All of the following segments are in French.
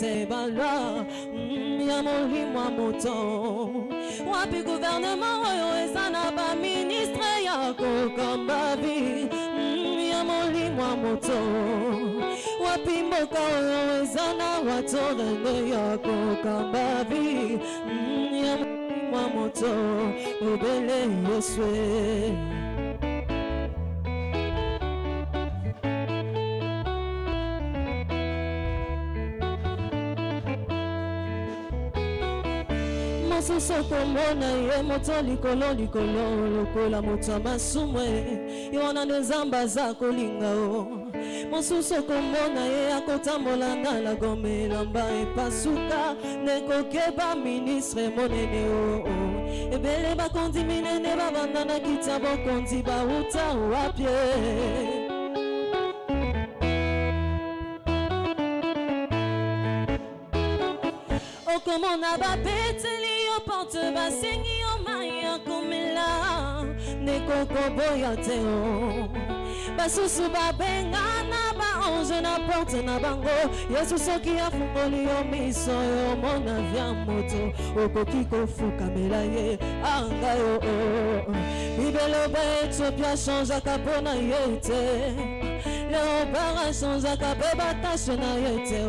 balwa ya molimo moto wapi gouvernement oyo eza na ba ministre ya kokamba vi ya molimo moto wapi mboka oyo eza na watorene ya kokamba vi ya molimo moto obele Yeswe. Mosusu komona ye moto likolo likolo lokola moto masumwe yona nzamba za kolinga o mosusu komona ye akotambola na la gomela mba epasuka nekokeba ministre monene o ebele bakondi minene babanda na kita bokondi bauta wapye okomona bapeteli yo porte basengi yo maya komela nekokoboya te o basusu babengana baange na porte na bango Yesu soki afungoli yo miso yo mona vya moto okoki kofukamela ye anga yo bibeloba Ethiopia changeaka mpona ye te leobara changeaka mpe batashe na ye te o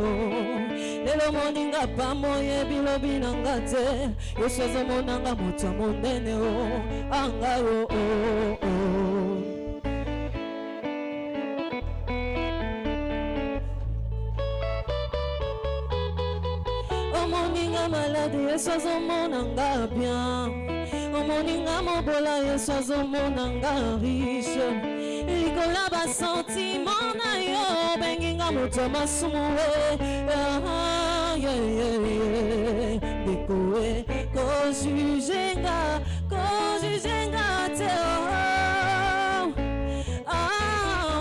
lelo moninga pamoye bilobi nanga te Yesu azomonanga moto monene o anga yo omoninga malade Yesu azomonanga bien omoninga mobola Yesu azomonanga riche likola basentiment na yo benginga moto masumuwe dekoe kojugenga te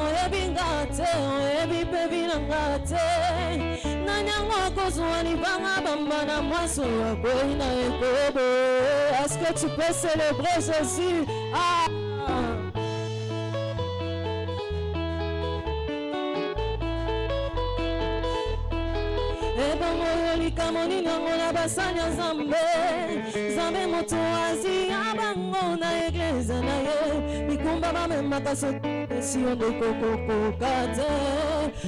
oyebinga te oyebipe binanga te nanyango kozwa libanga bamba na mwaso wakwei na ekobo. Est-ce que tu peux célébrer Jésus? Likamoni nango na basanya zambe moto azi abango na eglise na ye mikumba bamemaka sio ndekoko kate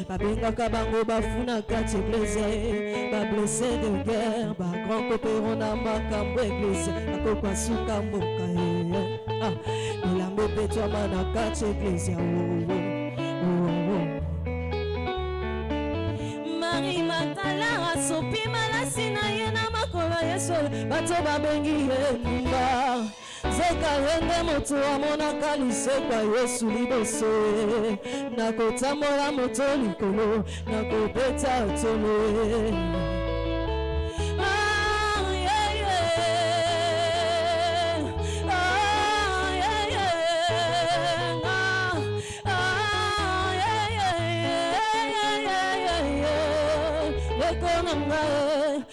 babengaka bango bafuna kati eglise ye bablesse de guerre bagrand kopero na makambo eglise akokwa suka mboka ye milambo petwama na kati eglise Marie Magdala asopi malasi na ye na makolo Yesu bato babengi ye mba zeka yende moto amonaka lisekwa Yesu liboso nakotambola moto likolo nakobeta tolo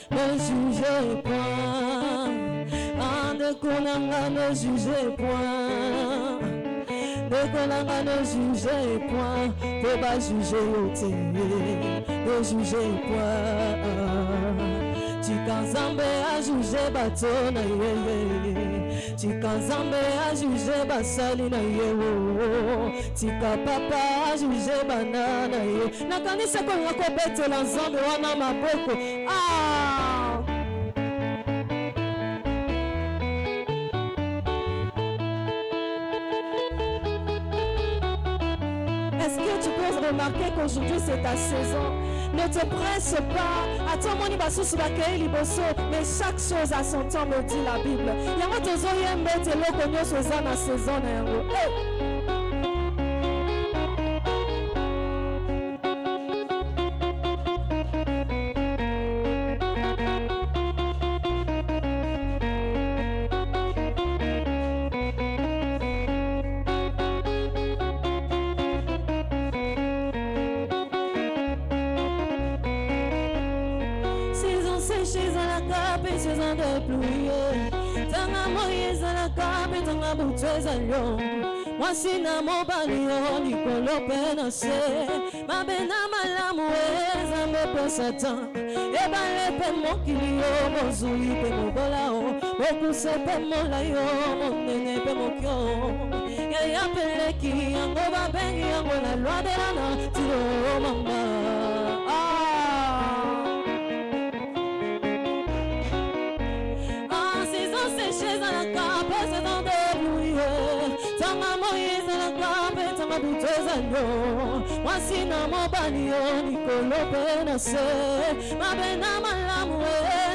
ne jugez point, ne jugez point, ne jugez point, faut pas juger au ne jugez point. Chikanzambe a jugé bato na ye, Chikanzambe a jugé basali na ye, Chika papa a jugé banana ye. Nakanisa kwa ngako bete la nzambe wana maboko. Est-ce que tu peux remarquer qu'aujourd'hui c'est ta saison? Ne te presse pas. Attends, mon ibasusu bakei liboso. Mais chaque chose a son temps, me dit la Bible. Yango tozo yembe te loko nyoso za na saison na yango. Saison de pluie, tanga moyeza la cape, tanga bouteille à Lyon. mwasi na mobali yo likolo pe na se mabe na malamu Nzambe pe Satan ebale pe mokili yo mozuli pe mobola o bokuse pe mola yo monene pe mokyo ya peleki yango babengi yango la loi de la nature mama. Saison séchée dans la cape, saison débrouillée. Tanga Moïse dans la cape, tanga douteuse agneau. Voici na mobali yo Nicolo penase. Ma bena malamu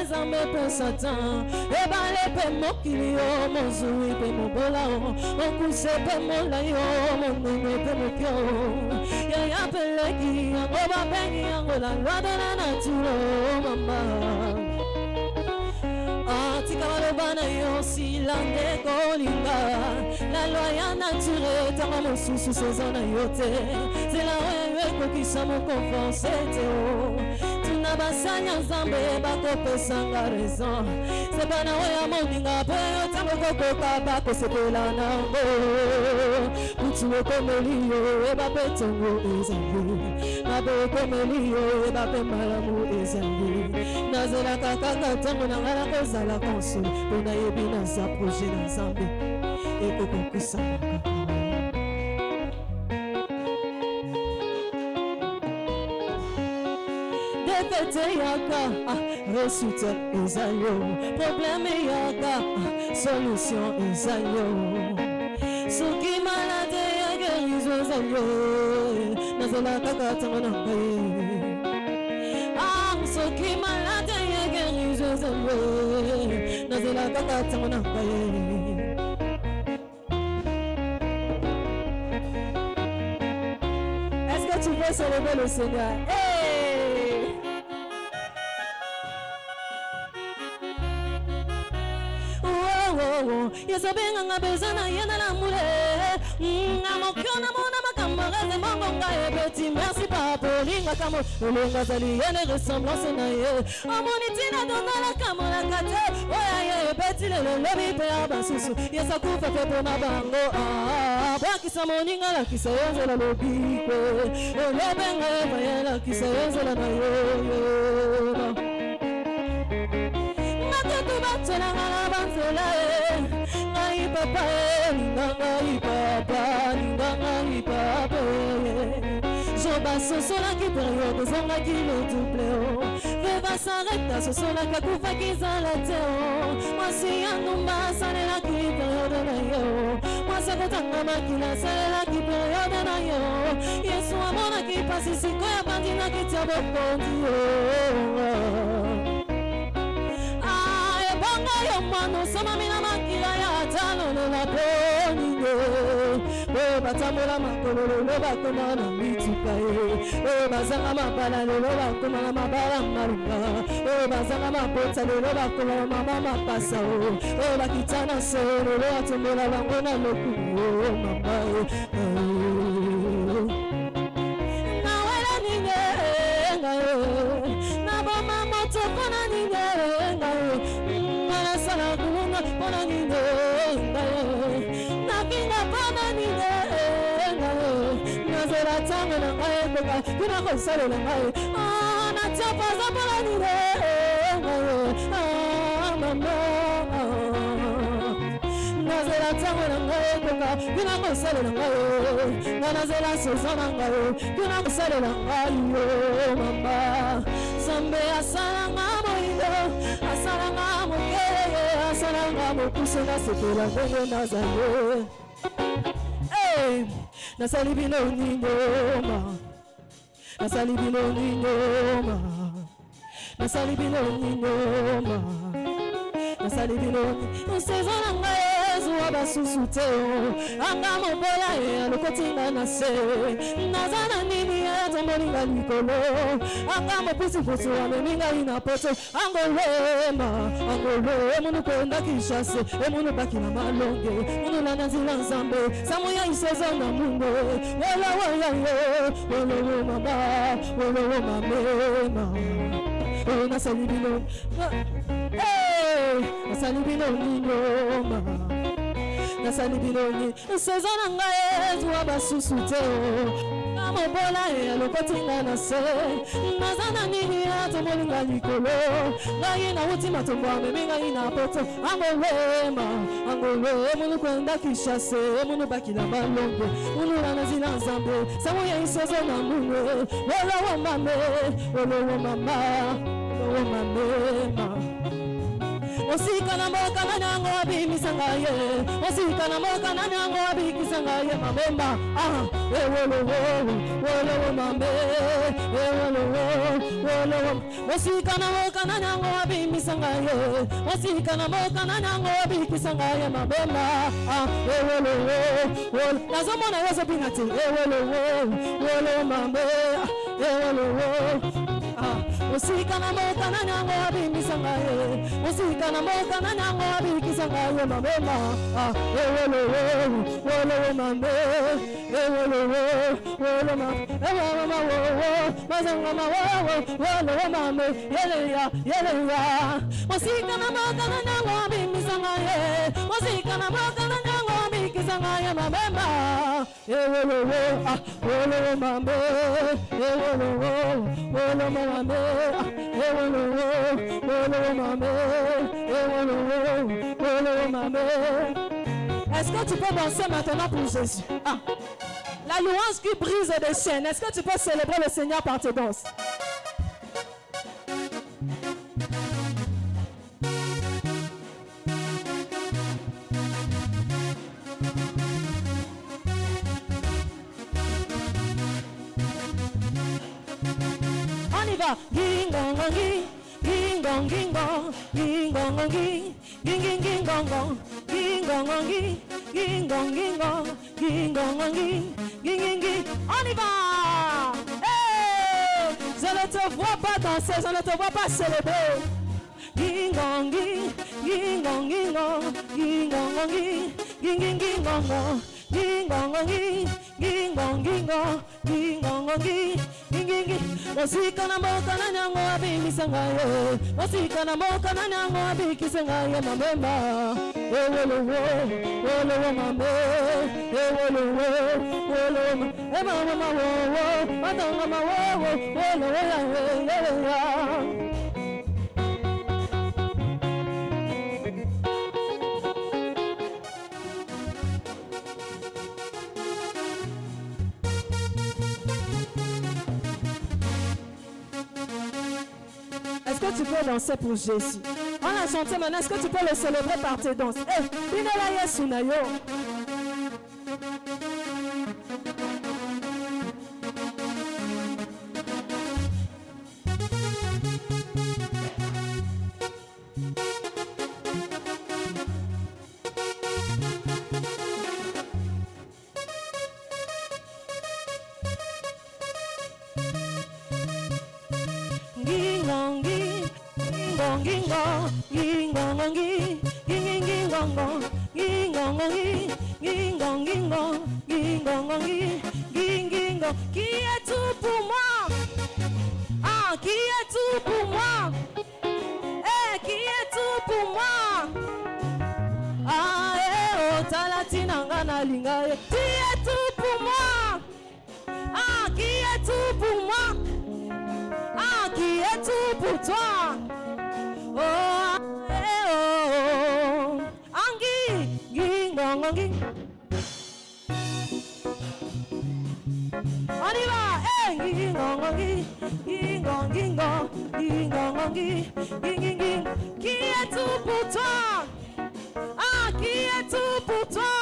Nzambe pe Satan. Ebale pe mokili yo mozui pe mobola o. Okuse pe mola yo monene pe mokyo. Ya peleki yango babengi yango la loi de la nature mama. Tikalobana yo silande kolinga la loi ya nature tanga mosusu sezona yote zela wewe kokisa mo confiance teo tuna basanya Nzambe bakopesanga raison sebana weya moninga pe tanga kokoka bakosepela nango kutu ekomeli yo eba petongo ezali mabe ekomeli yo eba pe malamu ezali nazela kakaka tango nangala kozala console on a yebi na sa projet na Nzambe ekokokusa defete yaka réussite ezayo problème yaka solution ezayo soki malade ya guérison ezayo nazela kaka tango na ngai soki malade ya guérison ezayo nazela kaka tango na ngai. Est-ce que tu veux célébrer le Seigneur? Hey! Oh oh oh, yeso benga ngabezana yena la mule. Ngamokiona mona makamaraze mongonga ebeti merci papa linga kamo linga zali yene ressemblance na ye. Amonitina dona la kamala kate. Oya ye ebeti le lobi pe abasusu. Yesa kufa pe bona bango baki samoninga la kisayenze la lobi pe. Olebenga eva yela kisayenze la na yo. Matetu batela ngala banzela ngai papa ngai papa ngai papa Joba sosola ki période zonga ki le double o Veva s'arrête sosola ka kufa ki zalate o Mwasi yanumba salela ki période na yo Mwasi kutanga makila salela ki période na yo Yesu amona ki pasi siko ya bandina ki tiabo kondi o Yo mano sama mina makila ya tano na poni o batamola makolo lo bakoma na mituka o bazanga mabala lo bakoma na mabala marunga o bazanga mapota lo bakoma na mama mapasa o bakitana so lo atomola bango na loku o mama na wala ninge na boma moto kona ninge Sana kulunga pona ninde na kinga pona ninde na zera tanga na ngai beka kuna konsalo na ngai na chapa za pona ninde mama na zera tanga na ngai beka kuna konsalo na ngai na zera sosa na ngai kuna konsalo na ngai mama Zambe asala ngamo indo asala ngamo Salanga mokusela sepela ngenge nazaye Hey nasalibino ninoma nasalibino ninoma nasalibino ninoma nasalibino usezona ngayezu abasusu teo anga mobola ya lokotinga na se nazana nini ya tomolinga likolo anga mopusi fusu ameninga ina poto angolema munu kwenda kishase munu baki na malonge munu lana zila Nzambe samu ya isezona mungo wala wala mama wala mama nasalibino nasalibino ninoma nasali binoni saison na ngai ezwa basusu te mobola elokotinga na se naza na nini atomolinga likolo ngai nauti matombo amemi ngai na poto angolema munu kwenda kishase munu bakila malongo munu nanazi na nzambe sango ya isozo na munu wolowo mame Osika na moka na nango abimisa ngaye Osika na moka na nango abikisa ngaye mamemba wolo mambe wolo Osika na moka na nango abimisa ngaye Osika na moka na nango abikisa ngaye mamemba wolo nazomona yoso binati wolo mambe Osika na moka na nango abimisa ngaye Osika na moka na nango abikisa ngaye mamema wolo mambe wolo mambe yeleya Osika na moka na nango abimisa ngaye Osika na moka na nango abikisa ngaye mamema wolo mambe wolo mambe Est-ce que tu peux danser maintenant pour Jésus? La louange qui brise des chaînes. Est-ce que tu peux célébrer le Seigneur par tes danses? On y va. Ging-gong-gong-ging, ging-gong-ging-gong, ging-gong-gong-ging, ging-ging-ging-gong-gong, ging-gong-gong-ging, ging-gong-ging-gong, ging-gong-gong-ging, ging-ging-ging. On y va. Hey! Je ne te vois pas danser, je ne te vois pas célébrer. Ging-gong-ging, ging-gong-ging-gong, ging-gong-gong-ging, ging-ging-ging-gong-gong, ging-gong-gong-ging, ging-gong-ging-gong, ging-gong-gong-ging. Osika na moka na nango abimisa ngaye Osika na moka na nango abikisa ngaye mamemba wolo mambe wolo mama wo matanga mawo wolo ya Est-ce que tu peux danser pour Jésus? On a chanté maintenant, est-ce que tu peux le célébrer par tes danses? Eh, Binela Yesu na yo. Qui est tout pour moi? Ah, qui est tout pour moi? Eh, qui est tout pour moi? Ah, oh, talatina ngana linga. Qui est tout pour moi? Ah, qui est tout pour moi? Ah, qui est tout pour toi? Oh, oh, Angi, Gingongi. On y va, Gingongi, Gingongi, Gingongi, Gingongi. Qui est tout pour toi? Ah, qui est tout pour toi?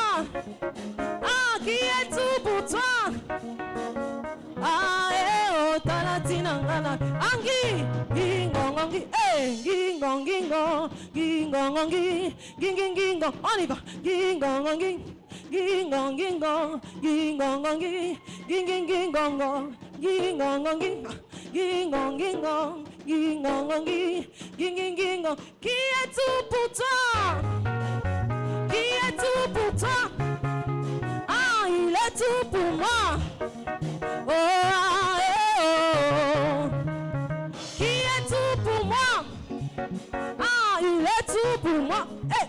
Ah, qui est tout pour toi? Ah, oh, talatina ngana. Angi, Gingongi, Gingongi, Gingongi, Gingongi. On y va, Gingongi. Gingongi, Gingongi, Gingongi, Gingongi, Gingongi, Gingongi, Gingongi. Qui est tout pour toi? Qui est tout pour toi? Ah, il est tout pour moi. Oh, oh. Qui est tout pour moi? Ah, il est tout pour moi. Hey.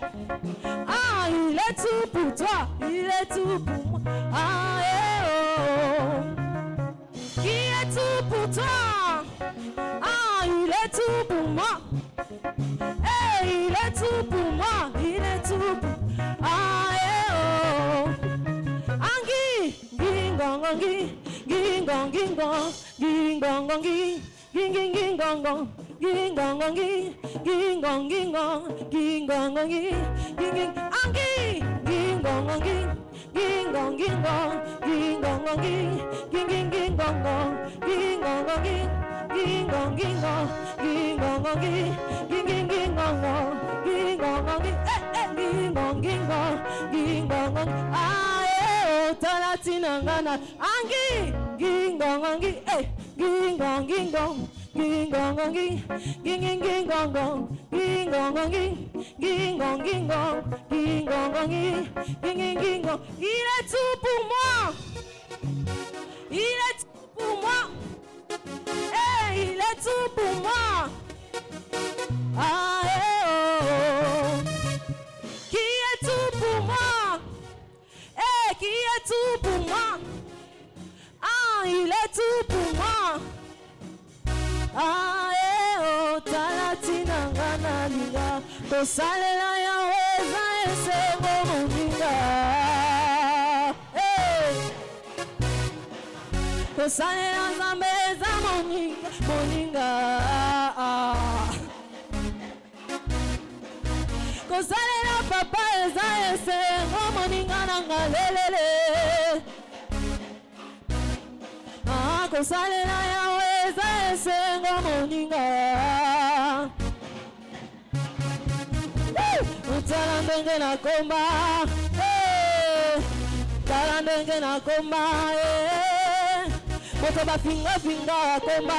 Ah, il est est tout pour toi, il est tout pour moi. Ah, eh, oh. Qui est tout pour toi? Ah, il est tout pour moi. Eh, il est tout pour moi, il est tout pour moi. Ah, eh, oh. Angi, gingongongi, gingongingon, gingongongi, gingingingongon, gingongongi, gingongingon, gingongongi, ginging, angi, gingongongi, gingongingon, gingongongi, gingingingongon, gingongongi, gingongingon, gingongongi, gingingingongon, gingongongi, gingongingon, gingongongi, talatina ngana angi gingongongi gingongingong gingongongi gingingingongong gingongongi gingongingong gingongongi gingingingong. Il est tout pour moi, il est tout pour moi, il est tout pour moi. Ah, oh. Qui est tout pour moi? Qui est tout pour moi? Ah, il est tout pour moi. Ah, oh, talatina ngana linga, tosalela ya weza esemo muninga. Tosalela zambeza muninga. Kosalela papa eza esemo muninga nanga lelele. Kosalela yawe eza esemo muninga. Utala ndenge na komba, tala ndenge na komba. Moto ba finga finga komba,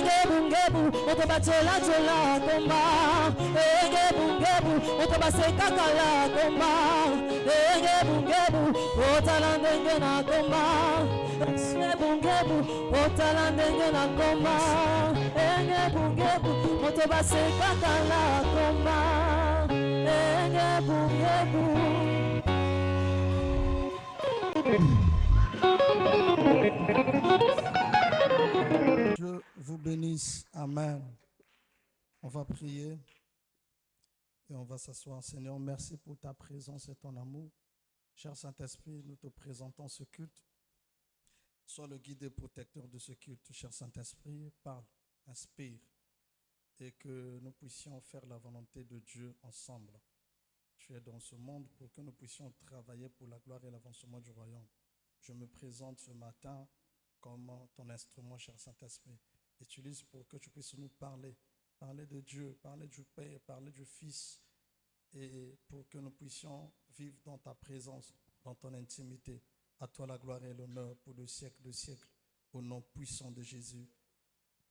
ngebu ngebu. Moto ba chola chola komba, ngebu ngebu. Moto ba seka kala komba, ngebu ngebu. Otala ndenge na komba, ngebu ngebu. Otala ndenge na komba, ngebu ngebu. Moto ba seka kala komba, ngebu ngebu. Dieu vous bénisse. Amen. On va prier et on va s'asseoir. Seigneur, merci pour ta présence et ton amour. Cher Saint-Esprit, nous te présentons ce culte. Sois le guide et protecteur de ce culte. Cher Saint-Esprit, parle, inspire et que nous puissions faire la volonté de Dieu ensemble. Tu es dans ce monde pour que nous puissions travailler pour la gloire et l'avancement du royaume. Je me présente ce matin comme ton instrument, cher Saint-Esprit. Utilise pour que tu puisses nous parler. Parler de Dieu, parler du Père, parler du Fils. Et pour que nous puissions vivre dans ta présence, dans ton intimité. À toi la gloire et l'honneur pour le siècle de siècles. Au nom puissant de Jésus.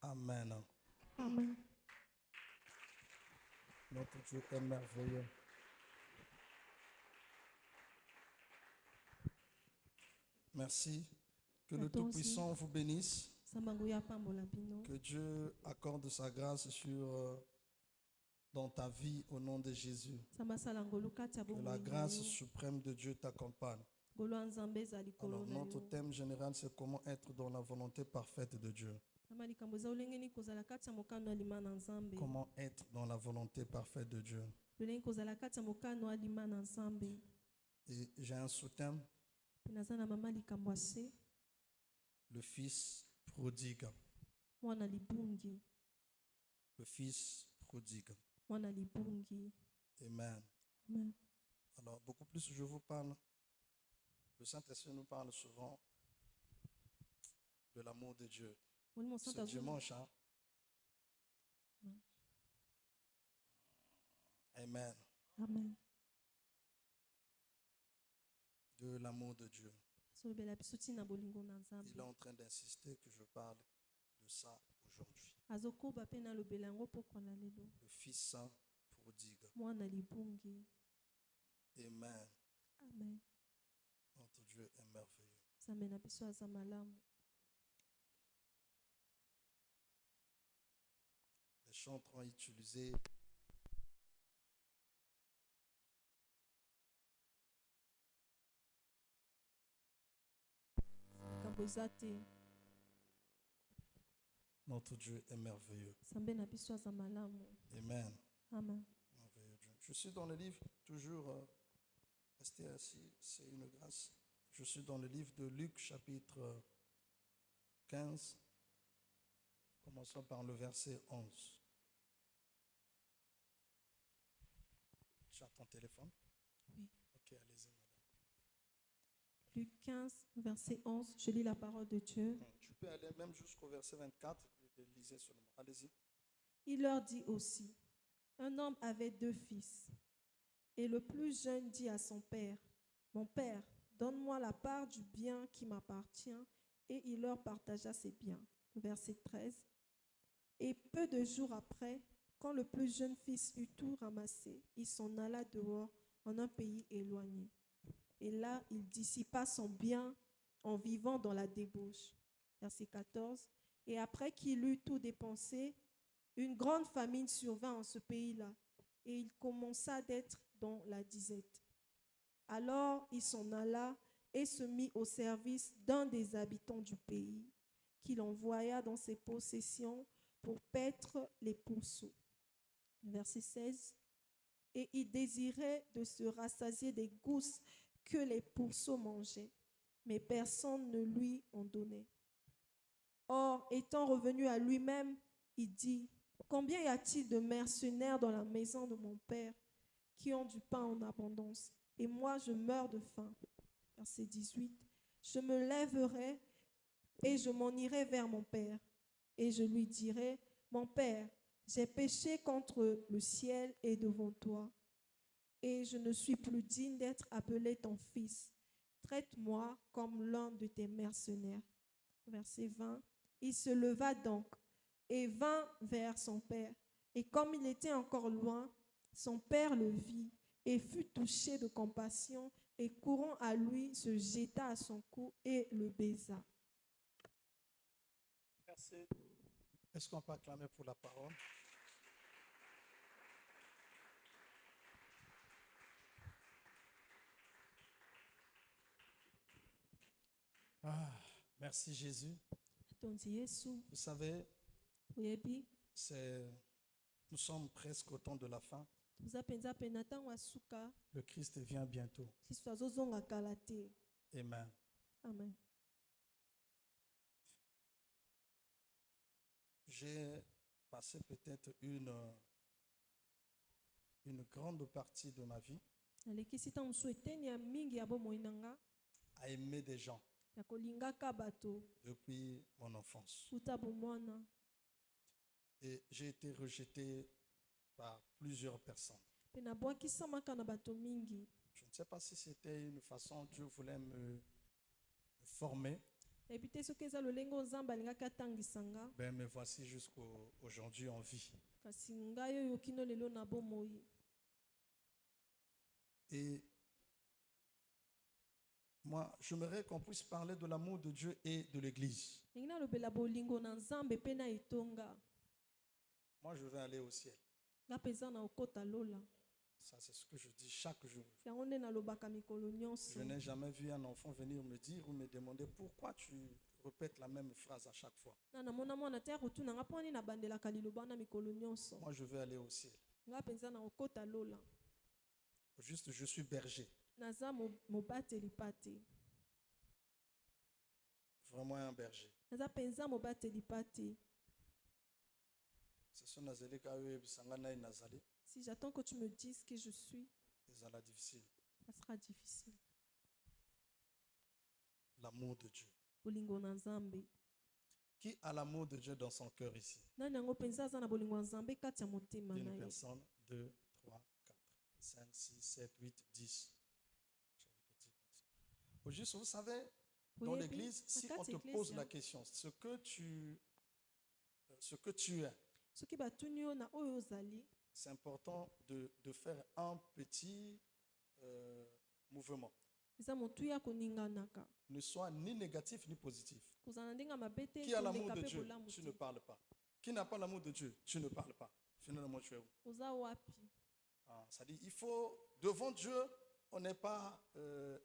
Amen. Amen. Notre Dieu est merveilleux. Merci. Que le Tout-Puissant vous bénisse. Que Dieu accorde sa grâce dans ta vie au nom de Jésus. Que la grâce suprême de Dieu t'accompagne. Alors, notre thème général, c'est comment être dans la volonté parfaite de Dieu. Comment être dans la volonté parfaite de Dieu. Et j'ai un sous-thème. Le fils prodigue. Le fils prodigue. Amen. Alors, beaucoup plus je vous parle, le Saint-Esprit nous parle souvent de l'amour de Dieu. Ce dimanche, hein? Amen. Amen. De l'amour de Dieu. Il est en train d'insister que je parle de ça aujourd'hui. Le fils prodigue. Amen. Amen. Notre Dieu est merveilleux. Les chantres ont utilisé makambo eza te. Notre Dieu est merveilleux. Nzambe na biso aza malamu. Amen. Amen. Merveilleux Dieu. Je suis dans le livre, toujours, restez assis, c'est une grâce. Je suis dans le livre de Luc, chapitre 15, commençons par le verset 11. Tu as ton téléphone? Oui. Ok, allez-y, madame. Luc 15, verset 11, je lis la parole de Dieu. Tu peux aller même jusqu'au verset 24, et lisez seulement. Allez-y. Il leur dit aussi, un homme avait 2 fils. Et le plus jeune dit à son père, mon père, donne-moi la part du bien qui m'appartient. Et il leur partagea ses biens. Verset 13. Et peu de jours après, quand le plus jeune fils eut tout ramassé, il s'en alla dehors en un pays éloigné. Et là, il dissipa son bien en vivant dans la débauche. Verset 14. Et après qu'il eut tout dépensé, une grande famine survint en ce pays-là, et il commença d'être dans la disette. Alors il s'en alla et se mit au service d'un des habitants du pays, qu'il envoya dans ses possessions pour paître les pourceaux. Verset 16. Et il désirait de se rassasier des gousses que les pourceaux mangeaient, mais personne ne lui en donnait. Or, étant revenu à lui-même, il dit, combien y a-t-il de mercenaires dans la maison de mon père qui ont du pain en abondance, et moi je meurs de faim. Verset 18. Je me lèverai et je m'en irai vers mon père, et je lui dirai, mon père, j'ai péché contre le ciel et devant toi, et je ne suis plus digne d'être appelé ton fils. Traite-moi comme l'un de tes mercenaires. Verset 20. Il se leva donc et vint vers son père. Et comme il était encore loin, son père le vit et fut touché de compassion, et courant à lui, se jeta à son cou et le baisa. Merci. Est-ce qu'on peut acclamer pour la parole? Merci Jésus. Vous savez, nous sommes presque au temps de la fin. Le Christ vient bientôt. Amen. Amen. J'ai passé peut-être une grande partie de ma vie à aimer des gens depuis mon enfance. Et j'ai été rejeté par plusieurs personnes. Je ne sais pas si c'était une façon Dieu voulait me former. Ben, me voici jusqu'aujourd'hui en vie. Et moi, j'aimerais qu'on puisse parler de l'amour de Dieu et de l'Église. Moi, je vais aller au ciel. Ça, c'est ce que je dis chaque jour. Je n'ai jamais vu un enfant venir me dire ou me demander pourquoi tu répètes la même phrase à chaque fois. Moi, je veux aller au ciel. Juste, je suis berger. Vraiment un berger. Si j'attends que tu me dises qui je suis, ça sera difficile. L'amour de Dieu. Qui a l'amour de Dieu dans son cœur ici? Une personne, 2, 3, 4, 5, 6, 7, 8, 10. Au juste, vous savez, dans l'église, si on te pose la question, ce que tu es, c'est important de faire un petit mouvement. Ne soit ni négatif ni positif. Qui a l'amour de Dieu, tu ne parles pas. Qui n'a pas l'amour de Dieu, tu ne parles pas. Finalement, tu es où? Ça dit, il faut, devant Dieu, on n'est pas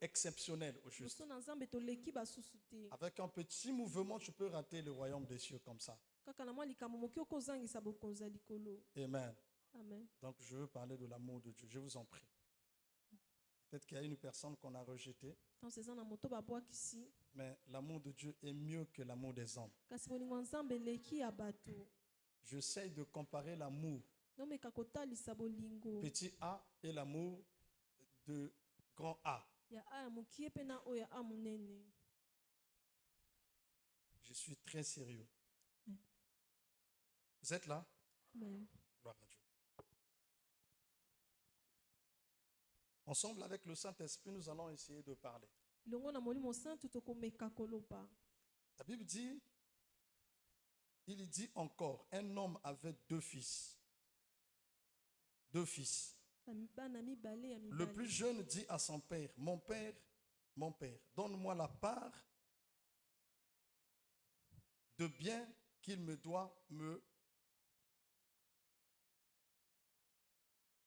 exceptionnel au juste. Liboso na Nzambe toleki basusu te. Avec un petit mouvement, tu peux rater le royaume des cieux comme ça. Kaka na mwa likambo moke okozangisa bokonzi ya likolo. Amen. Amen. Donc je veux parler de l'amour de Dieu. Je vous en prie. Peut-être qu'il y a une personne qu'on a rejetée, Ntango eza na moto babwakisi, mais l'amour de Dieu est mieux que l'amour des hommes. kasi bolingo ya Nzambe eleki ya bato. J'essaye de comparer l'amour Nomeka kotalisa bolingo petit a et l'amour de grand A. ya A ya mokie mpe na oyo ya A monene. Je suis très sérieux. Amen. Vous êtes là? Amen. Gloire à Dieu. Ensemble avec le Saint-Esprit, nous allons essayer de parler. Elongo na Molimo Santu tokomeka koloba. La Bible dit, il dit encore, un homme avait deux fils. Deux fils. Bana mibale ya Le mibale. plus jeune dit à son père, mon père, donne-moi la part de bien qu'il me doit me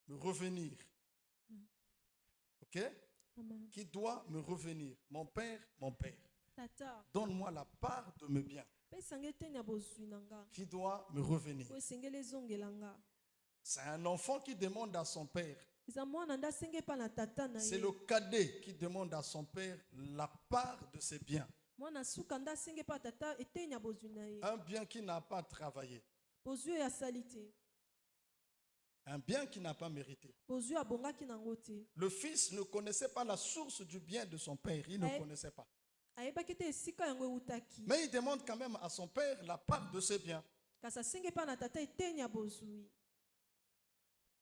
revenir. Ok? Amen. Qui doit me revenir. Mon père, Tata, donne-moi la part de mes biens. pesanga eteni ya bozwi na nga. Qui doit me revenir. Oyo esengeli ezongela nga. C'est un enfant qui demande à son père. Eza mwana nde asenge epa na tata na C'est ye. le cadet qui demande à son père la part de ses biens. Mwana suka nde asenge epa tata eteni ya bozwi na ye. Un bien qui n'a pas travaillé. Bozwi oyo asali te. Un bien qui n'a pas mérité. Bozwi abongaki nango te. Le fils ne connaissait pas la source du bien de son père. Il ne connaissait pas. Ayebaki te esika yango eutaki. Mais il demande quand même à son père la part de ses biens. Kasi asenge epa na tata eteni ya bozwi.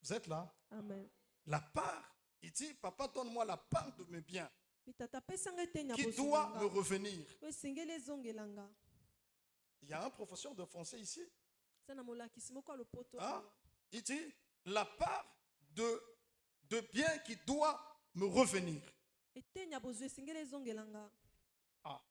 Vous êtes là? Amen. La part, il dit, papa, donne-moi la part de mes biens Pe tata pesanga eteni ya qui bozwi doit na me nga. revenir. Oyo esengeli ezongela nga. Il y a un professeur de français ici. Eza na molakisi moko ya lopoto. Hein? Il dit, la part de bien qui doit me revenir. Eteni ya bozwi esengeli ezongela nga. Ah.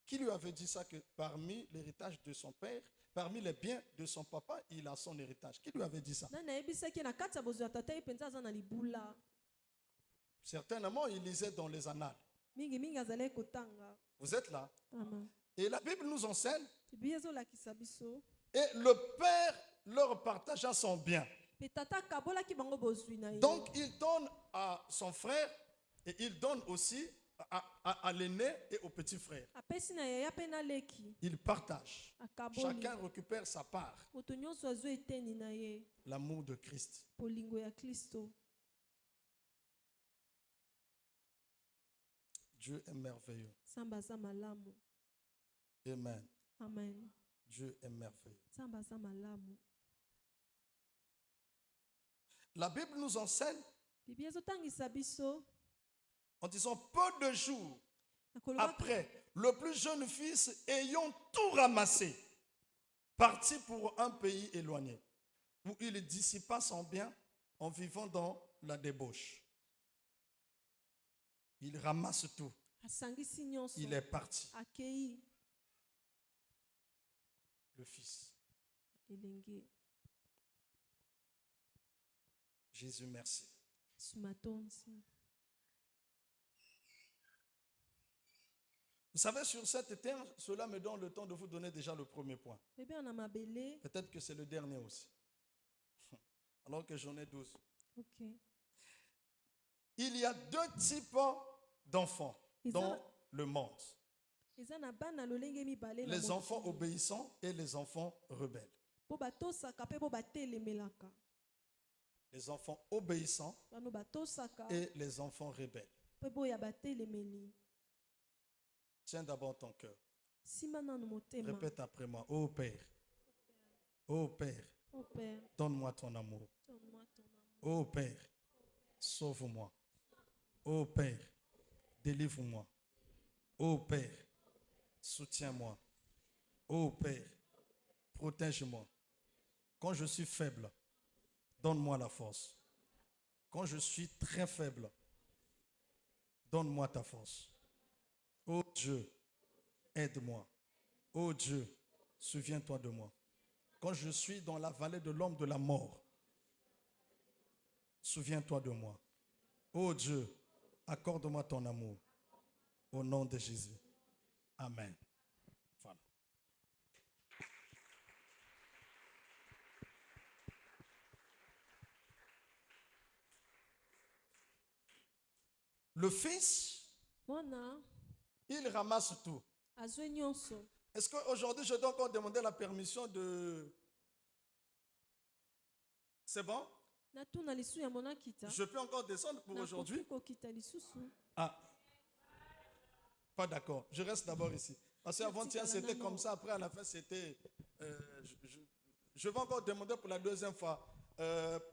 Qui lui avait dit ça que parmi l'héritage de son père, parmi les biens de son papa, il a son héritage? Qui lui avait dit ça? Nani ayebisaki na kati ya bozwi ya tata ye mpenza aza na libula. Certainement, il lisait dans les annales. Mingi azalaki kotanga. Vous êtes là? Amen. Et la Bible nous enseigne, Bible ezolakisa biso. et le père leur partagea son bien. Pe tata akabolaki bango bozwi na ye. Donc, il donne à son frère et il donne aussi à l'aîné et au petit frère. Apesi na yaya pe na leki. Il partage. Akaboli. Chacun récupère sa part. Moto nyonso azwi eteni na ye. L'amour de Christ. Bolingo ya Kristo. Dieu est merveilleux. Nzambe aza malamu. Amen. Amen. Dieu est merveilleux. Nzambe aza malamu. La Bible nous enseigne Bible ezotangisa biso. en disant peu de jours après, le plus jeune fils ayant tout ramassé, partit pour un pays éloigné, où il dissipa son bien en vivant dans la débauche. Il ramasse tout. Asangisi nyonso. Il est parti. Akei Le fils. elenge. Jésus, merci. Sumatonzi. Vous savez, sur cette terre, cela me donne le temps de vous donner déjà le premier point. Bébé on a mabele. Peut-être que c'est le dernier aussi. Alors que j'en ai 12. OK. Il y a deux types d'enfants dans le monde. Eza na bana lolenge mibale na Les enfants obéissants et les enfants rebelles. po batosaka pe po batelemelaka. Les enfants obéissants Bano batosaka et les enfants rebelles. pe boya batelemeli. Tiens d'abord ton cœur. Sima nanu motema. Répète après moi. Ô Père, ô Père, Oh Père, donne-moi ton amour. donne-moi ton amour. Ô Père, sauve-moi. Ô Père, délivre-moi. Ô Père, soutiens-moi. Ô Père, protège-moi. Quand je suis faible, donne-moi la force. Quand je suis très faible, donne-moi ta force. Ô Dieu, aide-moi. Ô Dieu, souviens-toi de moi. Quand je suis dans la vallée de l'homme de la mort, souviens-toi de moi. Oh Dieu, accorde-moi ton amour. Au nom de Jésus. Amen. Voilà. Le fils, mwana il ramasse tout. azwe nyonso. Est-ce qu'aujourd'hui, je dois encore demander la permission de... C'est bon? Natuna lisu ya mona kita. Je peux encore descendre pour aujourd'hui? Nakoki kokita lisusu. Ah, pas d'accord. Je reste d'abord ici. Parce qu'avant-hier, c'était comme ça. Après, à la fin, c'était... je vais encore demander pour la deuxième fois,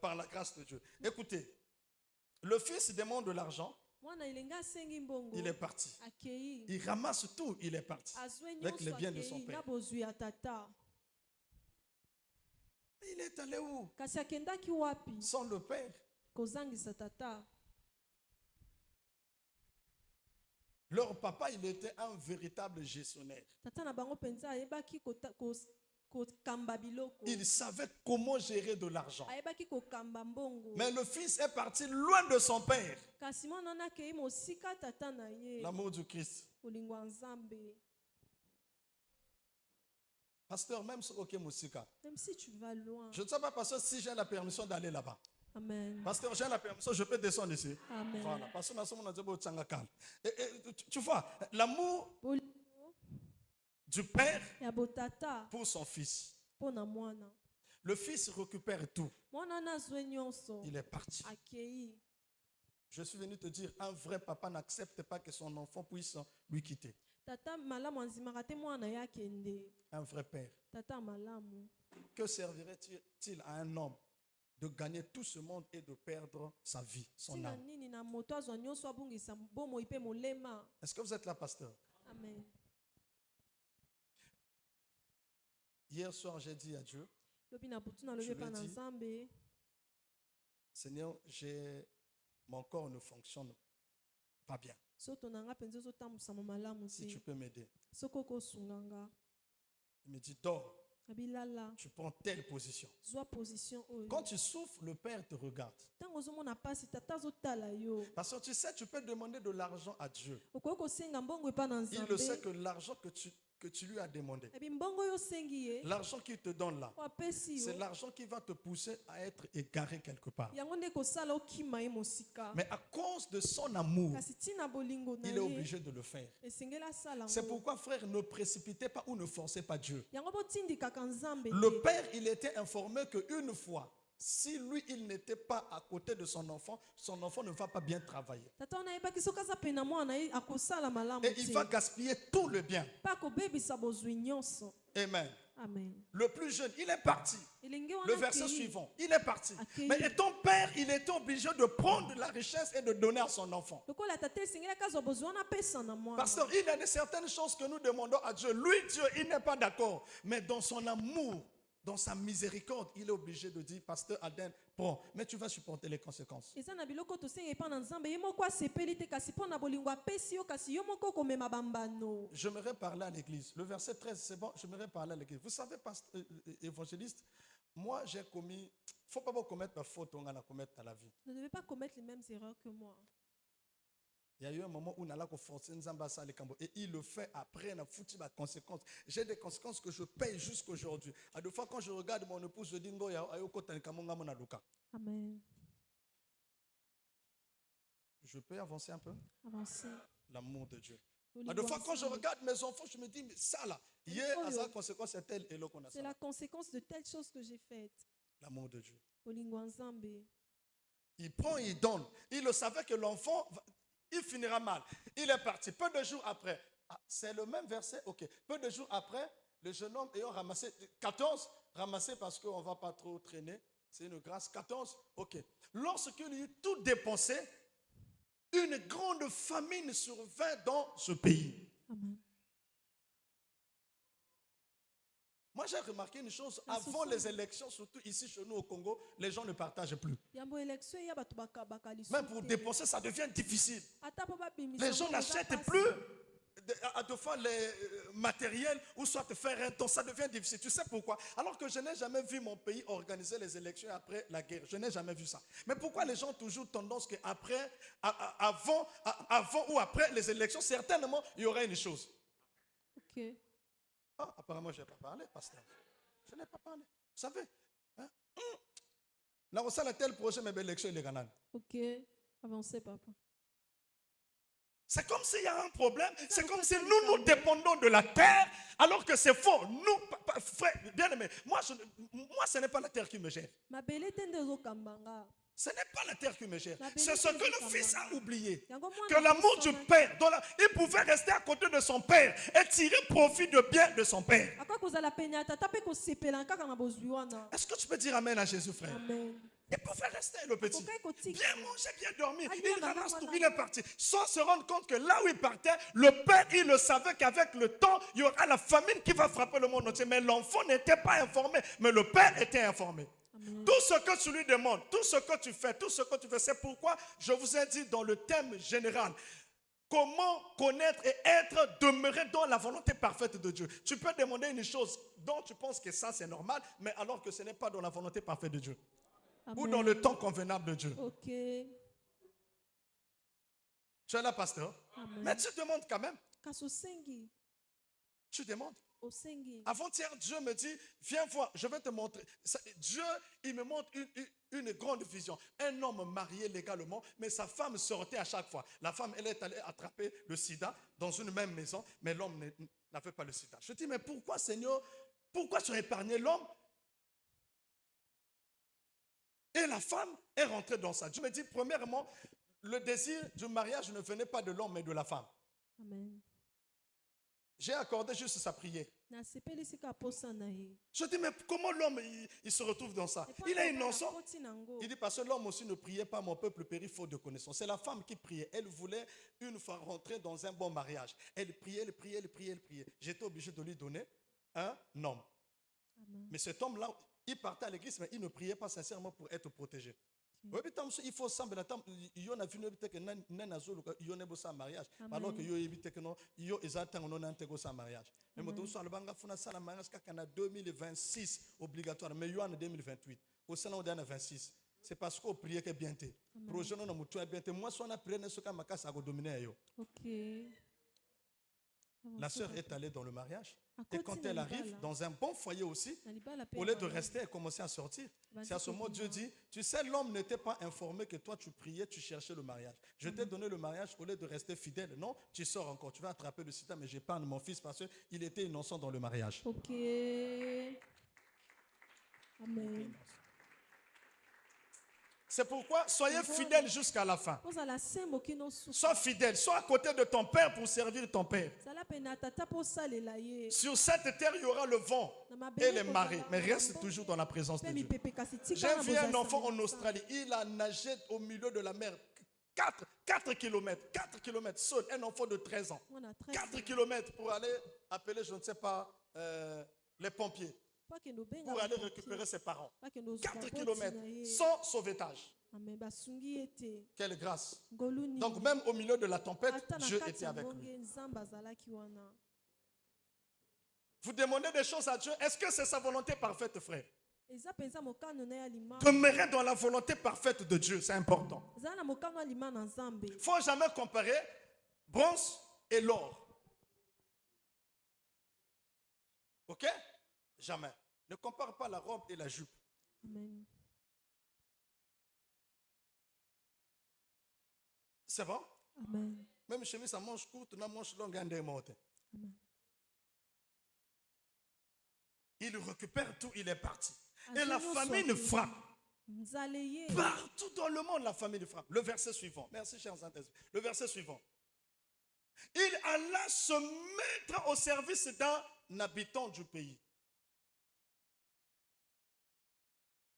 par la grâce de Dieu. Écoutez, le fils demande de l'argent. Mwana ilenga asengi mbongo. Il est parti. Akei. Il ramasse tout, il est parti. Azwe Avec les nyonso biens de akei, son père. na bozwi ya tata. Il est allé où? Kasi akendaki wapi? Sans le père. Kozangisa tata. Leur papa, il était un véritable gestionnaire. Tata na bango penza ayebaki kokamba biloko. Il savait comment gérer de l'argent. Ayebaki kokamba mbongo. Mais le fils est parti loin de son père. Kasi mwana na kei mosika tata na ye. L'amour du Christ. Olingwa nzambe. Pasteur, même sur OK Moussika. Même si tu vas loin. Je ne sais pas, pasteur, si j'ai la permission d'aller là-bas. Amen. Pasteur, j'ai la permission, je peux descendre ici. Amen. Voilà. Pasteur, tu vois, l'amour du père Ya botata pour son fils. pona mwana. Le fils récupère tout. Mwana na zwe nyonso. Il est parti. Akei. Je suis venu te dire, un vrai papa n'accepte pas que son enfant puisse lui quitter. Tata malamu anzimaka te mwana ye akende. Un vrai père. Tata malamu. Que servirait-il à un homme de gagner tout ce monde et de perdre sa vie, son Tina âme? nini na moto azwa nyonso abungisa bomoi pe molema. Est-ce que vous êtes là, pasteur? Amen. Hier soir, j'ai dit à Dieu, Lobi na butu na lobi pa na nzambe. Seigneur, mon corps ne fonctionne pas bien. Soto nanga penzo zotambusa mo malamu Si tu te. peux m'aider. Soko ko sunganga. Il me dit, dors, Abilala. tu prends telle position. Zwa position oyo. Quand tu souffres, le Père te regarde. Tango zomona pasi tata zotala yo. Parce que tu sais, tu peux demander de l'argent à Dieu. Okoki kosenga mbongo epa na Il le sait nzambe. que l'argent que tu lui as demandé, Ebi mbongo yo sengi ye. l'argent qu'il te donne là, Wapesi c'est yo. l'argent qui va te pousser à être égaré quelque part. Yango nde kosala okima ye mosika. Mais à cause de son amour, Kasi tina bolingo na il est ye. obligé de le faire. Esengeli asala C'est ngo. pourquoi, frère, ne précipitez pas ou ne forcez pas Dieu. Yango botindikaka nzambe Le te. père, il était informé qu'une fois, si lui, il n'était pas à côté de son enfant ne va pas bien travailler. Tata wana yebaki soki aza pena mwana ye akosala malamu Et il va te. gaspiller tout le bien. Pa kobebisa bozwi nyonso. Amen. Amen. Le plus jeune, il est parti. Elenge Le wana verset akei. suivant, il est parti. Accueilli. Mais étant père, il était obligé de prendre la richesse et de donner à son enfant. Lokola tata esengeli akazwa bozwi wana apesa na mwana. Pasteur, il y a de certaines choses que nous demandons à Dieu. Lui, Dieu, il n'est pas d'accord. Mais dans son amour, dans sa miséricorde, il est obligé de dire, Pasteur Aden, prends, mais tu vas supporter les conséquences. Eza na biloko tosenga epa na nzambe ye moko asepeli te kasi mpo na bolingo apesi yo kasi yo moko komema bambano. J'aimerais parler à l'église. Le verset 13, c'est bon, j'aimerais parler à l'église. Vous savez, pasteur, évangéliste, moi j'ai commis, il ne faut pas commettre la faute qu'on a commettre dans la vie. Ne devez pas commettre les mêmes erreurs que moi. Il y a eu un moment où on a forcé Nzamba Sali Kambo et il le fait après, on a foutu ma conséquence. J'ai des conséquences que je paye jusqu'aujourd'hui. À deux fois, quand je regarde mon épouse, je dis Amen. je peux avancer un peu? Avancez. L'amour de Dieu. À deux fois, quand je regarde mes enfants, je me dis, mais ça là, hier, à sa conséquence, c'est tel et l'autre qu'on a. C'est la conséquence de telle chose que j'ai faite. L'amour de Dieu. Bolingo nzambe. Il prend, il donne. Il le savait que l'enfant, il finira mal. Il est parti. Peu de jours après, c'est le même verset, ok. Peu de jours après, le jeune homme ayant ramassé 14, ramassé parce qu'on ne va pas trop traîner, c'est une grâce, 14, ok. Lorsqu'il eut tout dépensé, une grande famine survint dans ce pays. Amen. Moi, j'ai remarqué une chose, avant les élections, surtout ici chez nous au Congo, les gens ne partagent plus. Même pour dépenser, ça devient difficile. Les gens n'achètent plus de faire les matériels ou soit de faire un ton, ça devient difficile. Tu sais pourquoi? Alors que je n'ai jamais vu mon pays organiser les élections après la guerre. Je n'ai jamais vu ça. Mais pourquoi les gens ont toujours tendance qu'après, avant ou après les élections, certainement, il y aurait une chose. Ok. Ah, apparemment, je n'ai pas parlé, pasteur. Je n'ai pas parlé. Vous savez, hein? Là, on sait tel projet, mais l'élection, il est gagnant. Ok. Avancez, papa. C'est comme s'il y a un problème. C'est comme si nous dépendons de la terre, alors que c'est faux. Nous, frère, bien aimé, moi, ce n'est pas la terre qui me gère. Ce n'est pas la terre qui me gère. C'est ce que le fils a oublié. Que l'amour du père, il pouvait rester à côté de son père et tirer profit de bien de son père. Est-ce que tu peux dire amen à Jésus, frère? Amen. Il pouvait rester, le petit. Bien manger, bien dormir. Il ramasse tout, il est parti. Sans se rendre compte que là où il partait, le père, il le savait qu'avec le temps, il y aura la famine qui va frapper le monde entier. Mais l'enfant n'était pas informé. Mais le père était informé. Amen. Tout ce que tu lui demandes, tout ce que tu fais, c'est pourquoi je vous ai dit dans le thème général. Comment connaître et être demeuré dans la volonté parfaite de Dieu. Tu peux demander une chose dont tu penses que ça c'est normal, mais alors que ce n'est pas dans la volonté parfaite de Dieu. Amen. Ou dans le temps convenable de Dieu. Ok. Tu es là, pasteur. Amen. Mais tu demandes quand même. Tu demandes. Avant-hier, Dieu me dit, viens voir, je vais te montrer. Dieu, il me montre une grande vision. Un homme marié légalement, mais sa femme sortait à chaque fois. La femme, elle est allée attraper le sida dans une même maison, mais l'homme n'avait pas le sida. Je dis, mais pourquoi, Seigneur, pourquoi tu as épargné l'homme? Et la femme est rentrée dans ça. Dieu me dit, premièrement, le désir du mariage ne venait pas de l'homme, mais de la femme. Amen. J'ai accordé juste sa prière. Je dis, mais comment l'homme, il se retrouve dans ça? Il a une enfant. Il dit, parce que l'homme aussi ne priait pas, mon peuple périt faute de connaissance. C'est la femme qui priait. Elle voulait une fois rentrer dans un bon mariage. Elle priait. J'étais obligé de lui donner un homme. Amen. Mais cet homme-là, il partait à l'église, mais il ne priait pas sincèrement pour être protégé. Il faut sembler il y en a vu que il y a un mariage alors que il y a un mariage. Mais moi je en 2026 obligatoire mais il y a en 2028 au sein de 2026 c'est parce qu'on priait que bien té projet non mutu bien té moi so na prier ne so ka makasa go dominer yo. OK. La sœur est allée dans le mariage. Et quand elle arrive dans un bon foyer aussi, au lieu de rester, elle commençait à sortir. C'est à ce moment Dieu dit, tu sais, l'homme n'était pas informé que toi tu priais, tu cherchais le mariage. Je t'ai donné le mariage au lieu de rester fidèle. Non, tu sors encore, tu vas attraper le sida, mais j'épargne mon fils parce qu'il était innocent dans le mariage. Ok. Amen. C'est pourquoi soyez fidèles jusqu'à la fin. Sois fidèle, sois à côté de ton père pour servir ton père. Sur cette terre, il y aura le vent et les marées, mais reste toujours dans la présence de Dieu. J'ai vu un enfant en Australie, il a nagé au milieu de la mer. 4 kilomètres seul, un enfant de 13 ans. 4 kilomètres pour aller appeler, je ne sais pas, les pompiers. Pour aller récupérer ses parents. 4 kilomètres sans sauvetage. Quelle grâce. Donc même au milieu de la tempête, Dieu était avec lui. Vous demandez des choses à Dieu. Est-ce que c'est sa volonté parfaite, frère? Demeurer dans la volonté parfaite de Dieu, c'est important. Il ne faut jamais comparer bronze et l'or. Ok? Jamais. Ne compare pas la robe et la jupe. Amen. C'est bon? Amen. Même chemise à manche courte, na manche longue, Amen. Il récupère tout, il est parti. Et la famine frappe. Partout dans le monde, la famine frappe. Le verset suivant. Merci, cher Saint-Esprit. Le verset suivant. Il alla se mettre au service d'un habitant du pays.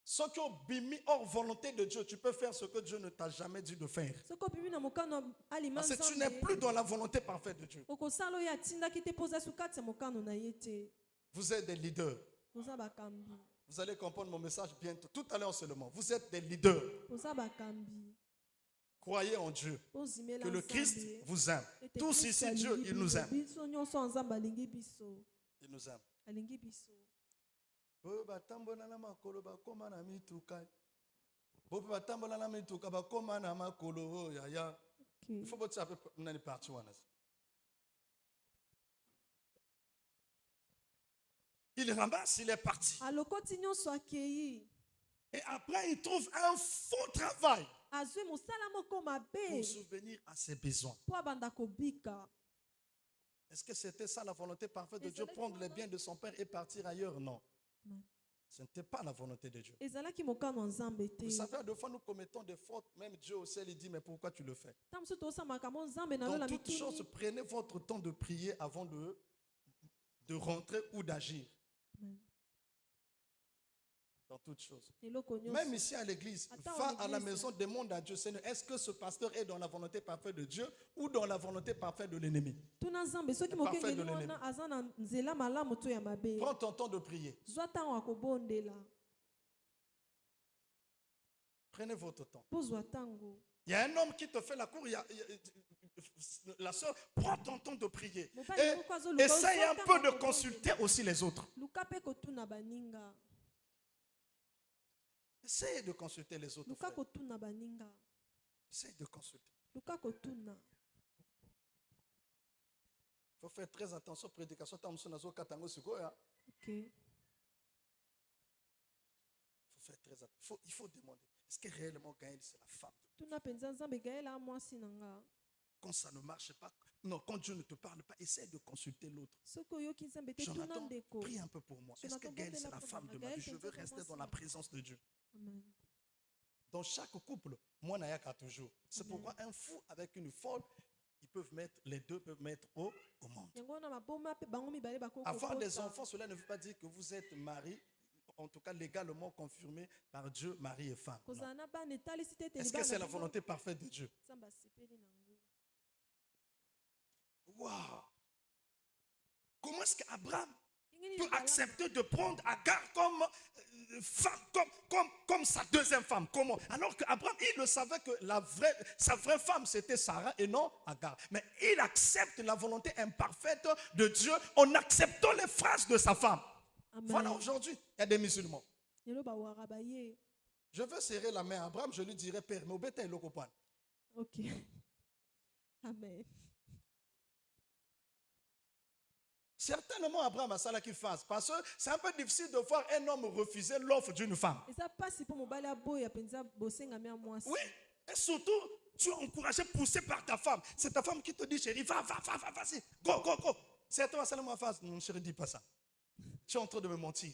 Ce qui est bimi hors volonté de Dieu, tu peux faire ce que Dieu ne t'a jamais dit de faire. Parce que tu n'es plus dans la volonté parfaite de Dieu. Vous êtes des leaders. Vous allez comprendre mon message bientôt. Tout à l'heure seulement. Vous êtes des leaders. Croyez en Dieu. Que le Christ vous aime. Tous ici, Dieu, il nous aime. Il nous aime. Il faut que tu aies parti. Il ramasse, il est parti. Et après, il trouve un faux travail pour subvenir à ses besoins. Est-ce que c'était ça la volonté parfaite de Dieu, prendre les biens de son père et partir ailleurs? Non. Ce n'était pas la volonté de Dieu. Vous savez, deux fois nous commettons des fautes, même Dieu au ciel, il dit, mais pourquoi tu le fais? Dans toute chose, prenez votre temps de prier avant de rentrer ou d'agir. Dans toutes choses. Même ici à l'église, va à la maison, demande à Dieu, Seigneur, est-ce que ce pasteur est dans la volonté parfaite de Dieu ou dans la volonté parfaite de l'ennemi? Prends ton temps de prier. Prenez votre temps. Il y a un homme qui te fait la cour, la soeur, prends ton temps de prier. Et essaye un peu de consulter aussi les autres. Essayez de consulter les autres frères. Essayez de consulter. Il faut faire très attention aux prédications. Il faut faire très attention. Il faut demander. Est-ce que réellement Gaël c'est la femme de quand ça ne marche pas, non, quand Dieu ne te parle pas, essaie de consulter l'autre. Jonathan, prie un peu pour moi. Est-ce que Gaël c'est la femme de ma vie? Je veux rester dans la présence de Dieu. Amen. Dans chaque couple, moi n'ayaka toujours. C'est pourquoi un fou avec une folle, ils peuvent mettre, les deux peuvent mettre au monde. Avoir des enfants, cela ne veut pas dire que vous êtes mariés, en tout cas légalement confirmé par Dieu, mari et femme. Est-ce que c'est la volonté parfaite de Dieu? Wow! Comment est-ce qu'Abraham peut accepter de prendre Agar comme femme, comme sa deuxième femme? Comment? Alors qu'Abraham, il le savait que sa vraie femme, c'était Sarah et non Agar. Mais il accepte la volonté imparfaite de Dieu en acceptant les phrases de sa femme. Amen. Voilà, aujourd'hui, il y a des musulmans. Je veux serrer la main à Abraham, je lui dirai, Père, mais au bétail, il comprend. Ok. Amen. Certainement, Abraham a ça qu'il fasse. Parce que c'est un peu difficile de voir un homme refuser l'offre d'une femme. Oui, et surtout, tu es encouragé, poussé par ta femme. C'est ta femme qui te dit, chérie, vas-y, go. C'est toi, c'est la phase. Non, chérie, dis pas ça. Tu es en train de me mentir.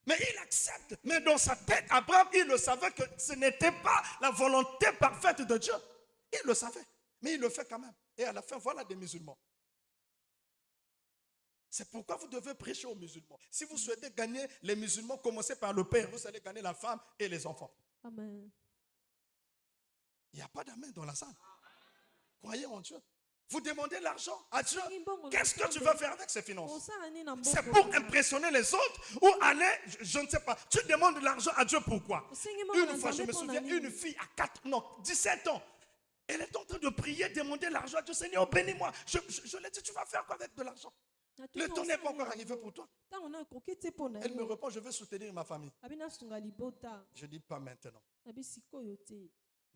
Mais il accepte. Mais dans sa tête, Abraham, il le savait que ce n'était pas la volonté parfaite de Dieu. Il le savait. Mais il le fait quand même. Et à la fin, voilà des musulmans. C'est pourquoi vous devez prêcher aux musulmans. Si vous souhaitez gagner les musulmans, commencez par le père. Vous allez gagner la femme et les enfants. Amen. Il n'y a pas d'amen dans la salle. Croyez en Dieu. Vous demandez l'argent à Dieu. Qu'est-ce que tu veux faire avec ces finances? C'est pour impressionner les autres ou aller, je ne sais pas. Tu demandes l'argent à Dieu pourquoi? Une fois, je me souviens, une fille à 17 ans. Elle est en train de prier, demander l'argent à Dieu. Seigneur, bénis-moi. Je lui ai dit, tu vas faire quoi avec de l'argent? Le temps n'est pas encore arrivé pour toi. Elle me répond, je veux soutenir ma famille. Je dis pas maintenant.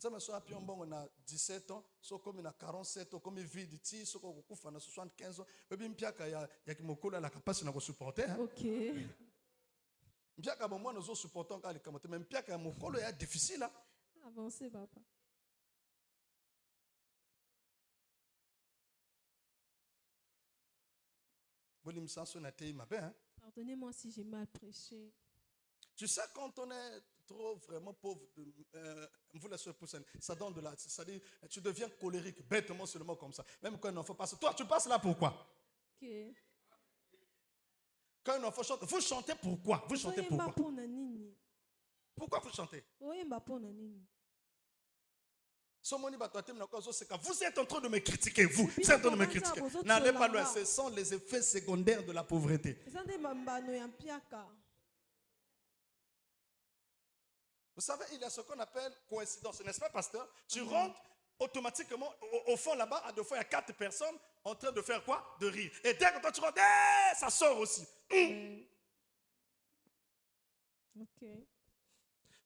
Ça me soit on a 17 ans, so comme on a 47 ans, comme vide ti, so comme on a 75 ans, et bien piaka ya qui me colle la capacité de supporter. OK. Piaka bon moi nous supportons quand les camotes, même piaka mon colle est difficile là. Avancez papa. Pardonnez-moi si j'ai mal prêché. Tu sais, quand on est trop vraiment pauvre, ça donne de la. C'est-à-dire, tu deviens colérique, bêtement seulement comme ça. Même quand un enfant passe. Toi, tu passes là pourquoi? Okay. Quand un enfant chante, vous chantez pourquoi? Vous chantez pourquoi? Pourquoi vous chantez? Vous êtes en train de me critiquer, vous. Vous êtes en train de me critiquer. N'allez pas loin, ce sont les effets secondaires de la pauvreté. Vous savez, il y a ce qu'on appelle coïncidence, n'est-ce pas, pasteur? Tu rentres automatiquement au fond là-bas, à deux fois, il y a 4 personnes en train de faire quoi? De rire. Et dès que toi tu rentres, ça sort aussi. Ok.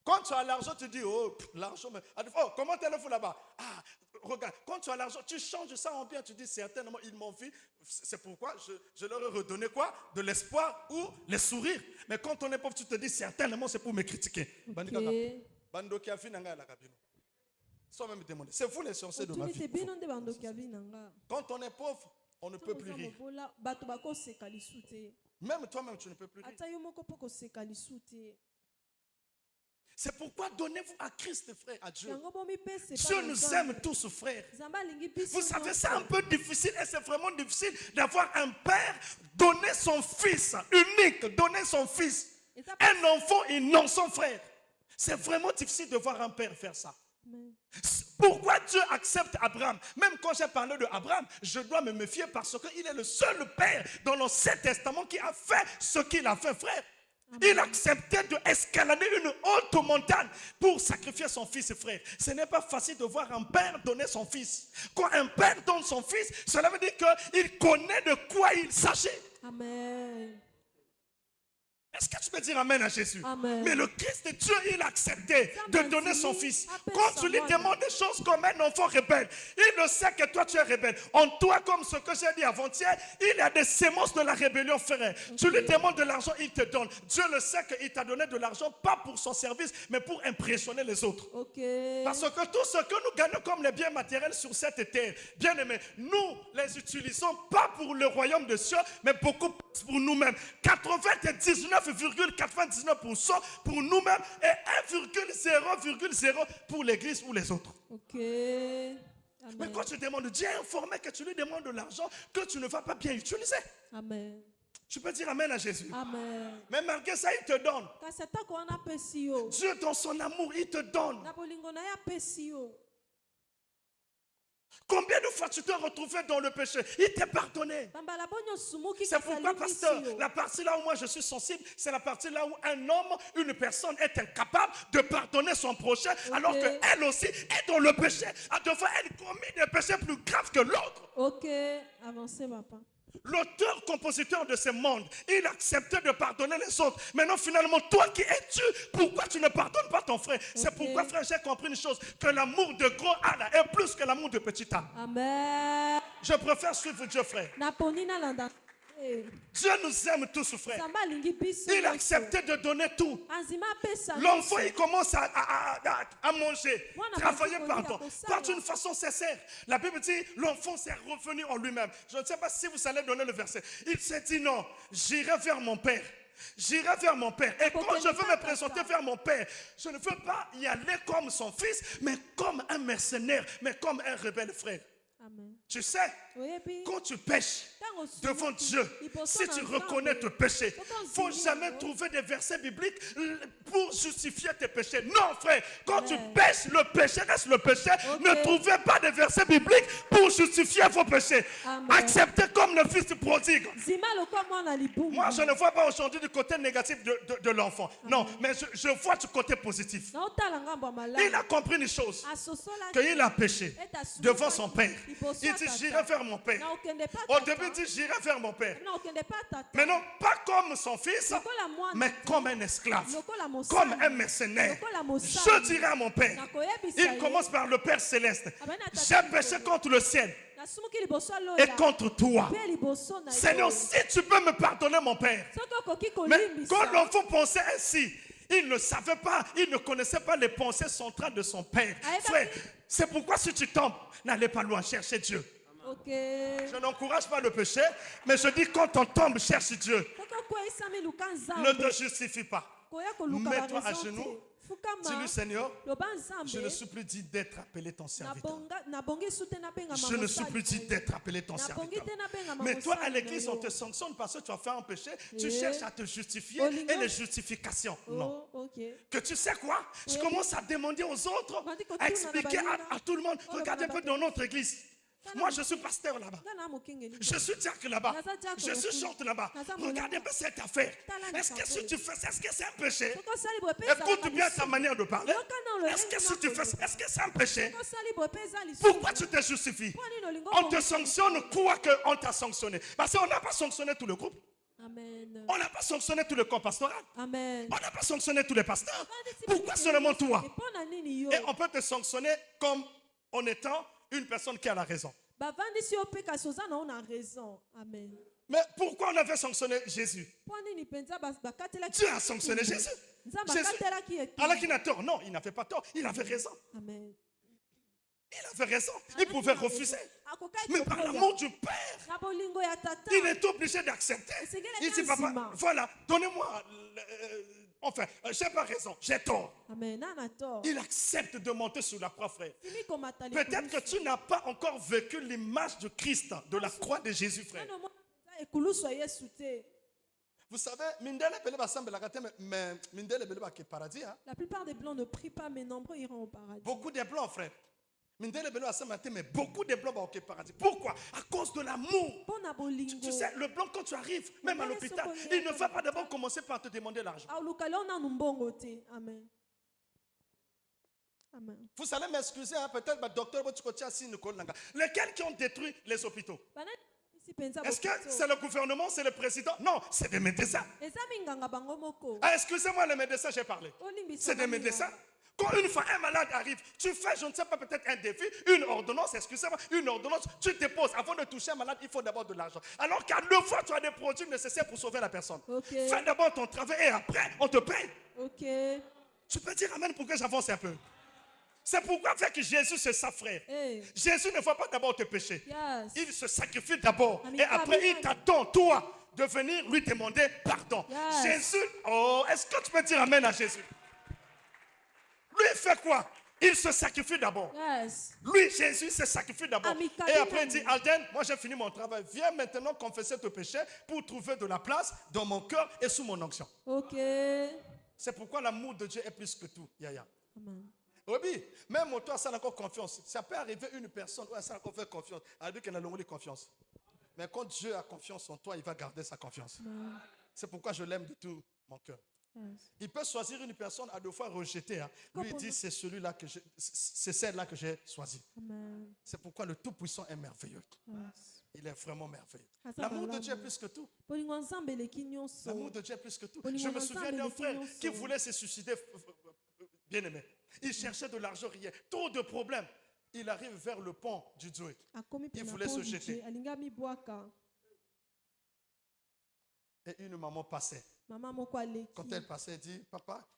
Quand tu as l'argent, tu dis, oh, l'argent, oh, comment tu es fou là-bas? Ah, regarde, quand tu as l'argent, tu changes ça en bien, tu dis, certainement, ils m'ont vu, c'est pourquoi je leur ai redonné quoi? De l'espoir ou les sourires. Mais quand on est pauvre, tu te dis, certainement, c'est pour me critiquer. Okay. Sans même demander. C'est vous les sciences de ma vie. Quand on est pauvre, on ne peut plus rire. Même toi-même, tu ne peux plus rire. C'est pourquoi donnez-vous à Christ, frère, à Dieu. Dieu nous aime tous, frère. Vous savez, c'est un peu difficile et c'est vraiment difficile d'avoir un père donner son fils unique, donner son fils. Un enfant innocent, frère. C'est vraiment difficile de voir un père faire ça. Pourquoi Dieu accepte Abraham? Même quand j'ai parlé de Abraham, je dois me méfier parce qu'il est le seul père dans l'Ancien Testament qui a fait ce qu'il a fait, frère. Il acceptait d'escalader une haute montagne pour sacrifier son fils, frère. Ce n'est pas facile de voir un père donner son fils. Quand un père donne son fils, cela veut dire qu'il connaît de quoi il s'agit. Amen. Est-ce que tu peux dire Amen à Jésus? Amen. Mais le Christ de Dieu, il acceptait de donner son fils. Quand tu lui demandes des choses comme un enfant rebelle, il le sait que toi tu es rebelle. En toi, comme ce que j'ai dit avant-hier, il y a des sémences de la rébellion, frère. Tu lui demandes de l'argent, il te donne. Dieu le sait qu'il t'a donné de l'argent, pas pour son service, mais pour impressionner les autres. Parce que tout ce que nous gagnons comme les biens matériels sur cette terre, bien aimés, nous les utilisons pas pour le royaume de cieux, mais beaucoup pour nous-mêmes. 99,99% pour nous-mêmes et 1,0,0 pour l'église ou les autres. Amen. Mais quand tu demandes, Dieu est informé que tu lui demandes de l'argent que tu ne vas pas bien utiliser. Amen. Tu peux dire Amen à Jésus. Amen. Mais malgré ça, il te donne. Dieu, dans son amour, il te donne. Combien de fois tu t'es retrouvé dans le péché? Il t'est pardonné. C'est pourquoi, pasteur, la partie là où moi je suis sensible, c'est la partie là où un homme, une personne est incapable de pardonner son prochain, alors qu'elle aussi est dans le péché. À deux fois, elle commet des péchés plus graves que l'autre. Ok, avancez, papa. L'auteur-compositeur de ce monde, il acceptait de pardonner les autres. Maintenant, finalement, toi qui es-tu? Pourquoi tu ne pardonnes pas ton frère? C'est pourquoi, frère, j'ai compris une chose, que l'amour de gros âne est plus que l'amour de petit âne. Amen. Je préfère suivre Dieu, frère. Dieu nous aime tous, frère. Il acceptait de donner tout. L'enfant, il commence à manger, travailler par d'une façon sincère. La Bible dit, l'enfant s'est revenu en lui-même. Je ne sais pas si vous allez donner le verset. Il s'est dit non, j'irai vers mon père. J'irai vers mon père. Et quand je veux me présenter vers mon père, je ne veux pas y aller comme son fils, mais comme un mercenaire, mais comme un rebelle, frère. Amen. Tu sais, quand tu pêches devant Dieu, si tu reconnais tes péchés, il ne faut jamais trouver des versets bibliques pour justifier tes péchés. Non, frère, quand tu pêches, le péché reste le péché. Ne trouvez pas de versets bibliques pour justifier vos péchés. Acceptez comme le fils prodigue. Moi, je ne vois pas aujourd'hui du côté négatif de l'enfant. Non, mais je vois du côté positif. Il a compris une chose, qu'il a péché devant son père. Il dit, j'irai vers mon père. Au début, il dit, j'irai vers mon père. Mais non, pas comme son fils, mais comme un esclave, comme un mercenaire. Je dirai à mon père. Il commence par le Père céleste. J'ai péché contre le ciel et contre toi. Seigneur, si tu peux me pardonner, mon père. Mais quand l'enfant pensait ainsi, il ne savait pas, il ne connaissait pas les pensées centrales de son père. Frère, c'est pourquoi si tu tombes, n'allez pas loin, chercher Dieu. Je n'encourage pas le péché, mais je dis quand on tombe, cherche Dieu. Ne te justifie pas. Mets-toi à genoux. Dis-lui, Seigneur, je ne suis plus dit d'être appelé ton serviteur. Je ne suis plus dit d'être appelé ton serviteur. Mais toi, à l'église, on te sanctionne parce que tu as fait un péché. Tu cherches à te justifier et les justifications. Non. Que tu sais quoi? Je commence à demander aux autres, à expliquer à tout le monde. Regarde un peu dans notre église. Moi, je suis pasteur là-bas. Je suis diacre là-bas. Je suis chante là-bas. Regardez bien cette affaire. Est-ce que si tu fais ça, est-ce que c'est un péché? Écoute bien ta manière de parler. Est-ce que si tu fais ça, est-ce que c'est un péché? Pourquoi tu te justifies? On te sanctionne quoi qu'on t'a sanctionné? Parce qu'on n'a pas sanctionné tout le groupe. Amen. On n'a pas sanctionné tout le corps pastoral. Amen. On n'a pas sanctionné tous les pasteurs. Pourquoi seulement toi? Et on peut te sanctionner comme en étant une personne qui a la raison. Amen. Mais pourquoi on avait sanctionné Jésus? Dieu a sanctionné Jésus. Jésus, alors qu'il a tort. Non, il n'avait pas tort. Il avait raison. Amen. Il avait raison. Il pouvait refuser. Mais par l'amour du Père, il est obligé d'accepter. Il dit, papa, voilà, donnez-moi. Enfin, j'ai pas raison, j'ai tort. Il accepte de monter sur la croix, frère. Peut-être que tu n'as pas encore vécu l'image de Christ, de la croix de Jésus, frère. Vous savez, la plupart des blancs ne prient pas, mais nombreux iront au paradis. Beaucoup de blancs, frère. Mais beaucoup de blancs vont au paradis. Pourquoi? À cause de l'amour. Tu sais, le blanc, quand tu arrives, même à l'hôpital, il ne va pas d'abord commencer par te demander l'argent. Amen. Amen. Vous allez m'excuser, hein, peut-être le docteur lesquels qui ont détruit les hôpitaux? Est-ce que c'est le gouvernement, c'est le président? Non, c'est des médecins. Ah, excusez-moi, les médecins, j'ai parlé. C'est des médecins. Quand une fois un malade arrive, tu fais, je ne sais pas, peut-être un défi, une ordonnance, excusez-moi, une ordonnance, tu déposes. Avant de toucher un malade, il faut d'abord de l'argent. Alors qu'à 2 fois, tu as des produits nécessaires pour sauver la personne. Okay. Fais d'abord ton travail et après, on te paye. Okay. Tu peux dire amen pour que j'avance un peu. C'est pourquoi avec Jésus, c'est ça, frère. Hey. Jésus ne va pas d'abord te pécher. Yes. Il se sacrifie d'abord. Et après, il t'attend, toi, de venir lui demander pardon. Yes. Jésus, oh, est-ce que tu peux dire amen à Jésus? Lui, il fait quoi? Il se sacrifie d'abord. Yes. Lui, Jésus, se sacrifie d'abord. Et après, il dit, Alden, moi j'ai fini mon travail. Viens maintenant confesser tes péchés pour trouver de la place dans mon cœur et sous mon onction. Ok. C'est pourquoi l'amour de Dieu est plus que tout. Yaya. Amen. Oui, même toi, ça n'a encore confiance. Ça peut arriver une personne, ouais, ça n'a encore fait confiance. Elle dit qu'elle a longuement confiance. Mais quand Dieu a confiance en toi, il va garder sa confiance. Amen. C'est pourquoi je l'aime de tout mon cœur. Yes. Il peut choisir une personne à 2 fois rejetée. Hein. Lui, il dit, c'est celui-là que c'est celle-là que j'ai choisi. C'est pourquoi le Tout-Puissant est merveilleux. Yes. Il est vraiment merveilleux. L'amour de Dieu est plus que tout. L'amour de Dieu est plus que tout. Je me souviens d'un frère qui voulait se suicider, bien aimé. Il cherchait de l'argent, rien. Trop de problèmes. Il arrive vers le pont du Dieu. Il voulait se jeter. Et une maman passait. Quand elle passait, elle dit, papa,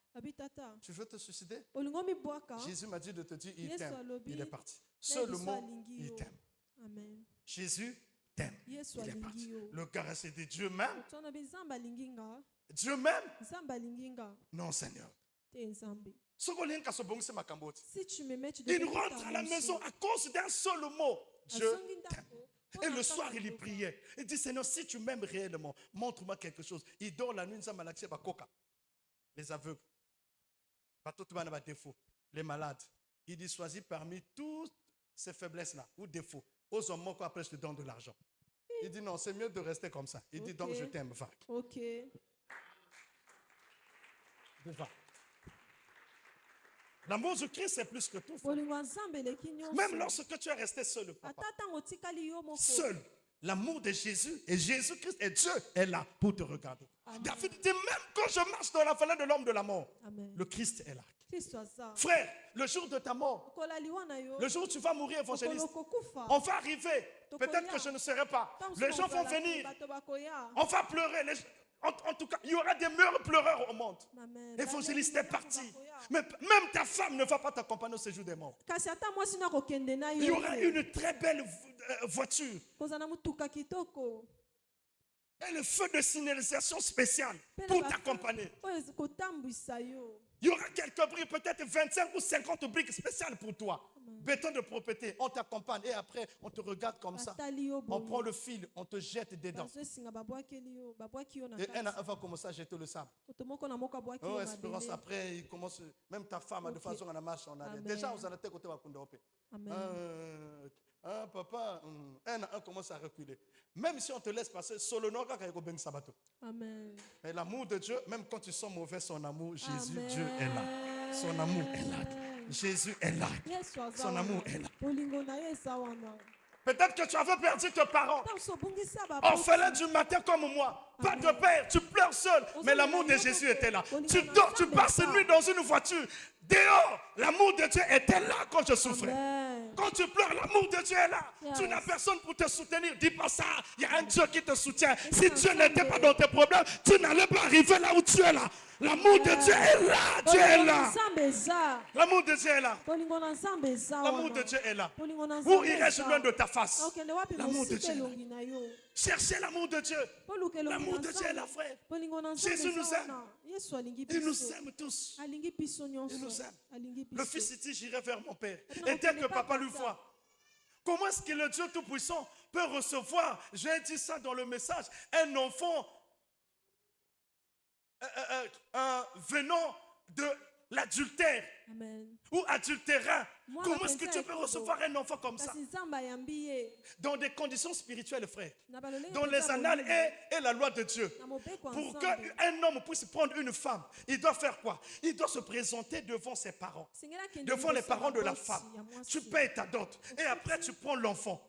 tu veux te suicider? Jésus m'a dit de te dire, il t'aime. Il est parti. Seul le mot, il t'aime. Jésus t'aime. Il est parti. Le gars s'est dit, Dieu m'aime. Dieu m'aime. Non, Seigneur. Si tu m'aimais, tu devais. Il rentre à la maison à cause d'un seul mot. Dieu t'aime. Et le soir, il priait. Il dit, Seigneur, si tu m'aimes réellement, montre-moi quelque chose. Il dort la nuit, les aveugles, les malades. Il dit, choisis parmi toutes ces faiblesses-là, ou défauts, aux hommes morts, après je te donne de l'argent. Il dit, non, c'est mieux de rester comme ça. Il dit, donc je t'aime, va. Ok. Va. L'amour de Christ, c'est plus que tout. Même lorsque tu es resté seul, papa. Seul. L'amour de Jésus et Jésus-Christ et Dieu est là pour te regarder. Amen. David dit, même quand je marche dans la fenêtre de l'homme de la mort, amen, le Christ est là. Frère, le jour de ta mort, le jour où tu vas mourir, évangéliste, on va arriver. Peut-être que je ne serai pas. Les gens vont venir. On va pleurer. En tout cas, il y aura des meilleurs pleureurs au monde. Évangéliste est parti. Mais même ta femme ne va pas t'accompagner au séjour des morts. Il y aura une très belle voiture. Et le feu de signalisation spécial pour t'accompagner. Il y aura quelques briques, peut-être 25 ou 50 briques spéciales pour toi. béton de propreté, on t'accompagne et après on te regarde comme ça. On prend le fil, on te jette dedans. Et elle va commencer à jeter le sable. Oh, Espérance, après, il commence, même ta femme, de façon à la marche en arrière. Déjà, vous en êtes côté papa, un commence à reculer. Même si on te laisse passer, solo no ka ko ben sabato. Amen. Mais l'amour de Dieu, même quand tu sens mauvais, son amour, Jésus, Amen. Dieu est là. Son amour est là. Jésus est là. Son amour est là. Peut-être que tu avais perdu tes parents. Orphelin du matin comme moi. Pas de père, tu pleures seul. Mais l'amour de Jésus était là. Tu dors, tu passes une nuit dans une voiture. Dehors, l'amour de Dieu était là quand je souffrais. Quand tu pleures, l'amour de Dieu est là. Tu n'as personne pour te soutenir. Dis pas ça. Il y a un Dieu qui te soutient. Si Dieu n'était pas dans tes problèmes, tu n'allais pas arriver là où tu es là. L'amour de Dieu est là. Dieu est là. L'amour de Dieu est là. L'amour de Dieu est là. Où irais-je loin de ta face? L'amour de Dieu est là. Cherchez l'amour de Dieu. L'amour de Dieu est là, frère. Jésus nous aime. Il nous aime tous. Il nous aime. Le fils dit, j'irai vers mon père. Et dès que papa lui voit, comment est-ce que le Dieu Tout-Puissant peut recevoir, j'ai dit ça dans le message, un enfant venant de l'adultère ou adultérin? Comment est-ce que tu peux recevoir un enfant comme ça? Dans des conditions spirituelles, frère. Dans les annales et la loi de Dieu. Pour qu'un homme puisse prendre une femme, il doit faire quoi? Il doit se présenter devant ses parents. Devant les parents de la femme. Tu payes ta dot. Et après, tu prends l'enfant.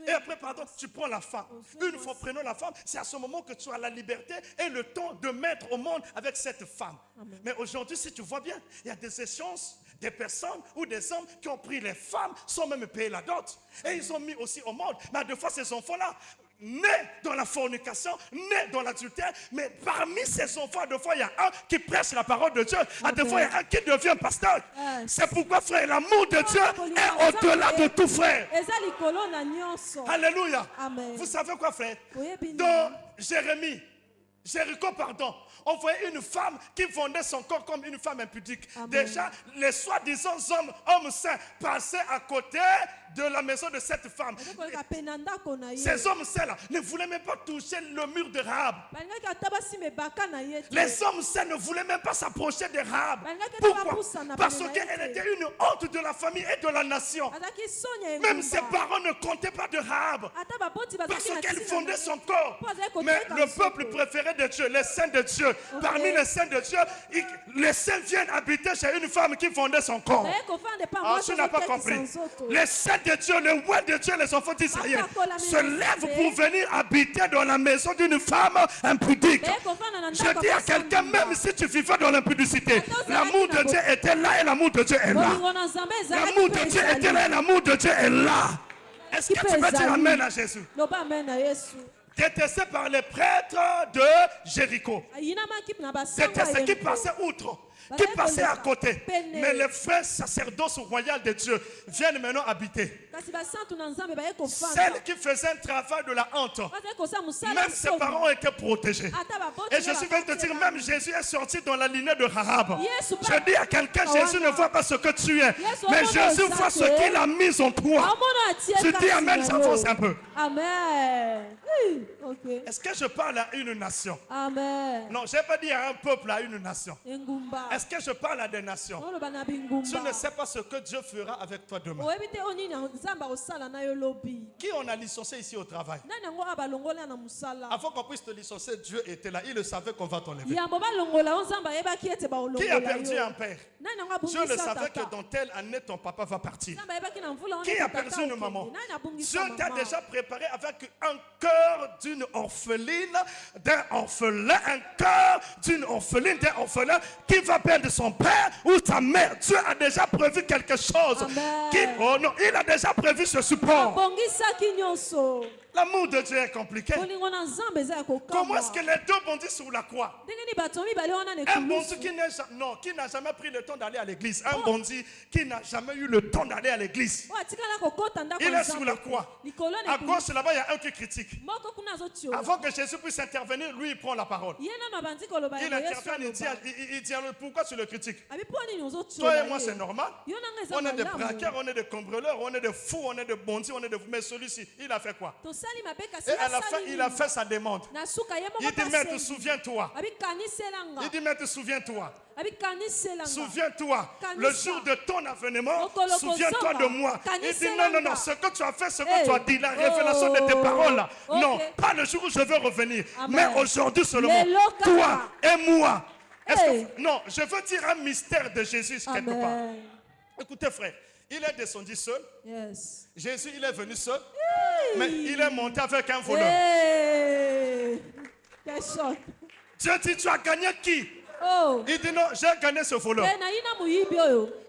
Et après, tu prends la femme. Une fois prenant la femme, c'est à ce moment que tu as la liberté et le temps de mettre au monde avec cette femme. Mais aujourd'hui, si tu vois bien, il y a des échanges, des personnes ou des hommes qui ont pris les femmes sans même payer la dot. Et ils ont mis aussi au monde. Mais des fois, ces enfants-là, nés dans la fornication, nés dans l'adultère, mais parmi ces enfants, des fois, il y a un qui prêche la parole de Dieu. À des fois, il y a un qui devient pasteur. C'est pourquoi, frère, l'amour de Dieu est au-delà de tout, frère. Alléluia. Vous savez quoi, frère? Dans Jéricho, pardon, on voyait une femme qui vendait son corps comme une femme impudique. Déjà, les soi-disant hommes saints passaient à côté de la maison de cette femme. Ces hommes saints-là ne voulaient même pas toucher le mur de Rahab. Les hommes saints ne voulaient même pas s'approcher de Rahab. Pourquoi? Parce qu'elle était une honte de la famille et de la nation. Même ses parents ne comptaient pas de Rahab. Parce qu'elle fondait son corps. Mais le peuple préféré de Dieu, les saints de Dieu, parmi les saints de Dieu, les saints viennent habiter chez une femme qui fondait son corps. Tu n'as pas compris. Les saints de Dieu, le roi de Dieu, les enfants d'Israël se lèvent pour venir habiter dans la maison d'une femme impudique. Je dis à quelqu'un, même si tu vivais dans l'impudicité, l'amour de Dieu était là et l'amour de Dieu est là. L'amour de Dieu était là et l'amour de Dieu est là. Est-ce que tu peux dire amen à Jésus? Détesté par les prêtres de Jéricho. Détesté qui passaient outre, qui passaient à côté. Mais les frères sacerdoces royaux de Dieu viennent maintenant habiter. Celle qui faisait un travail de la honte, même ses parents ont été protégés. Et je suis venu te dire, même Jésus est sorti dans la lignée de Rahab. Je dis à quelqu'un, Jésus ne voit pas ce que tu es, mais Jésus voit ce qu'il a mis en toi. Tu dis amen, j'avance un peu. Amen. Okay. Est-ce que je parle à une nation? Amen. Non, je n'ai pas dit à un peuple, à une nation. Est-ce que je parle à des nations? Tu ne sais pas ce que Dieu fera avec toi demain. Qui on a licencié ici au travail? Avant qu'on puisse te licencier, Dieu était là. Il le savait qu'on va t'enlever. Qui a perdu un père? Dieu le savait que dans telle année, ton papa va partir. Qui a perdu une maman? Dieu t'a déjà préparé avec un cœur d'une orpheline, d'un orphelin, un cœur d'une orpheline, d'un orphelin qui va perdre son père ou sa mère. Dieu a déjà prévu quelque chose. Oh non, il a déjà prévu ce support. L'amour de Dieu est compliqué. Comment est-ce que les deux bondissent sur la croix? Un bandit qui n'a jamais pris le temps d'aller à l'église. Un bandit qui n'a jamais eu le temps d'aller à l'église. Il est sur la croix. À gauche là-bas, il y a un qui critique. Avant que Jésus puisse intervenir, lui, il prend la parole. Il intervient, il dit alors, pourquoi tu le critiques? Toi et moi, c'est normal. On est des braqueurs, on est des cambrioleurs, on est des fous, on est des bandits, on est des... Mais celui-ci, il a fait quoi? Et à la fin, il a fait sa demande. Il dit, mais souviens-toi. Il dit, mais souviens-toi. Souviens-toi, le jour de ton avènement, souviens-toi de moi. Il dit, non, ce que tu as fait, ce que tu as dit, la révélation de tes paroles là. Non, pas le jour où je veux revenir, mais aujourd'hui seulement. Toi et moi. Non, je veux dire un mystère de Jésus quelque part. Écoutez, frère. Il est descendu seul. Yes. Jésus, il est venu seul. Mais il est monté avec un voleur. Dieu dit, tu as gagné qui? Il dit non, j'ai gagné ce voleur.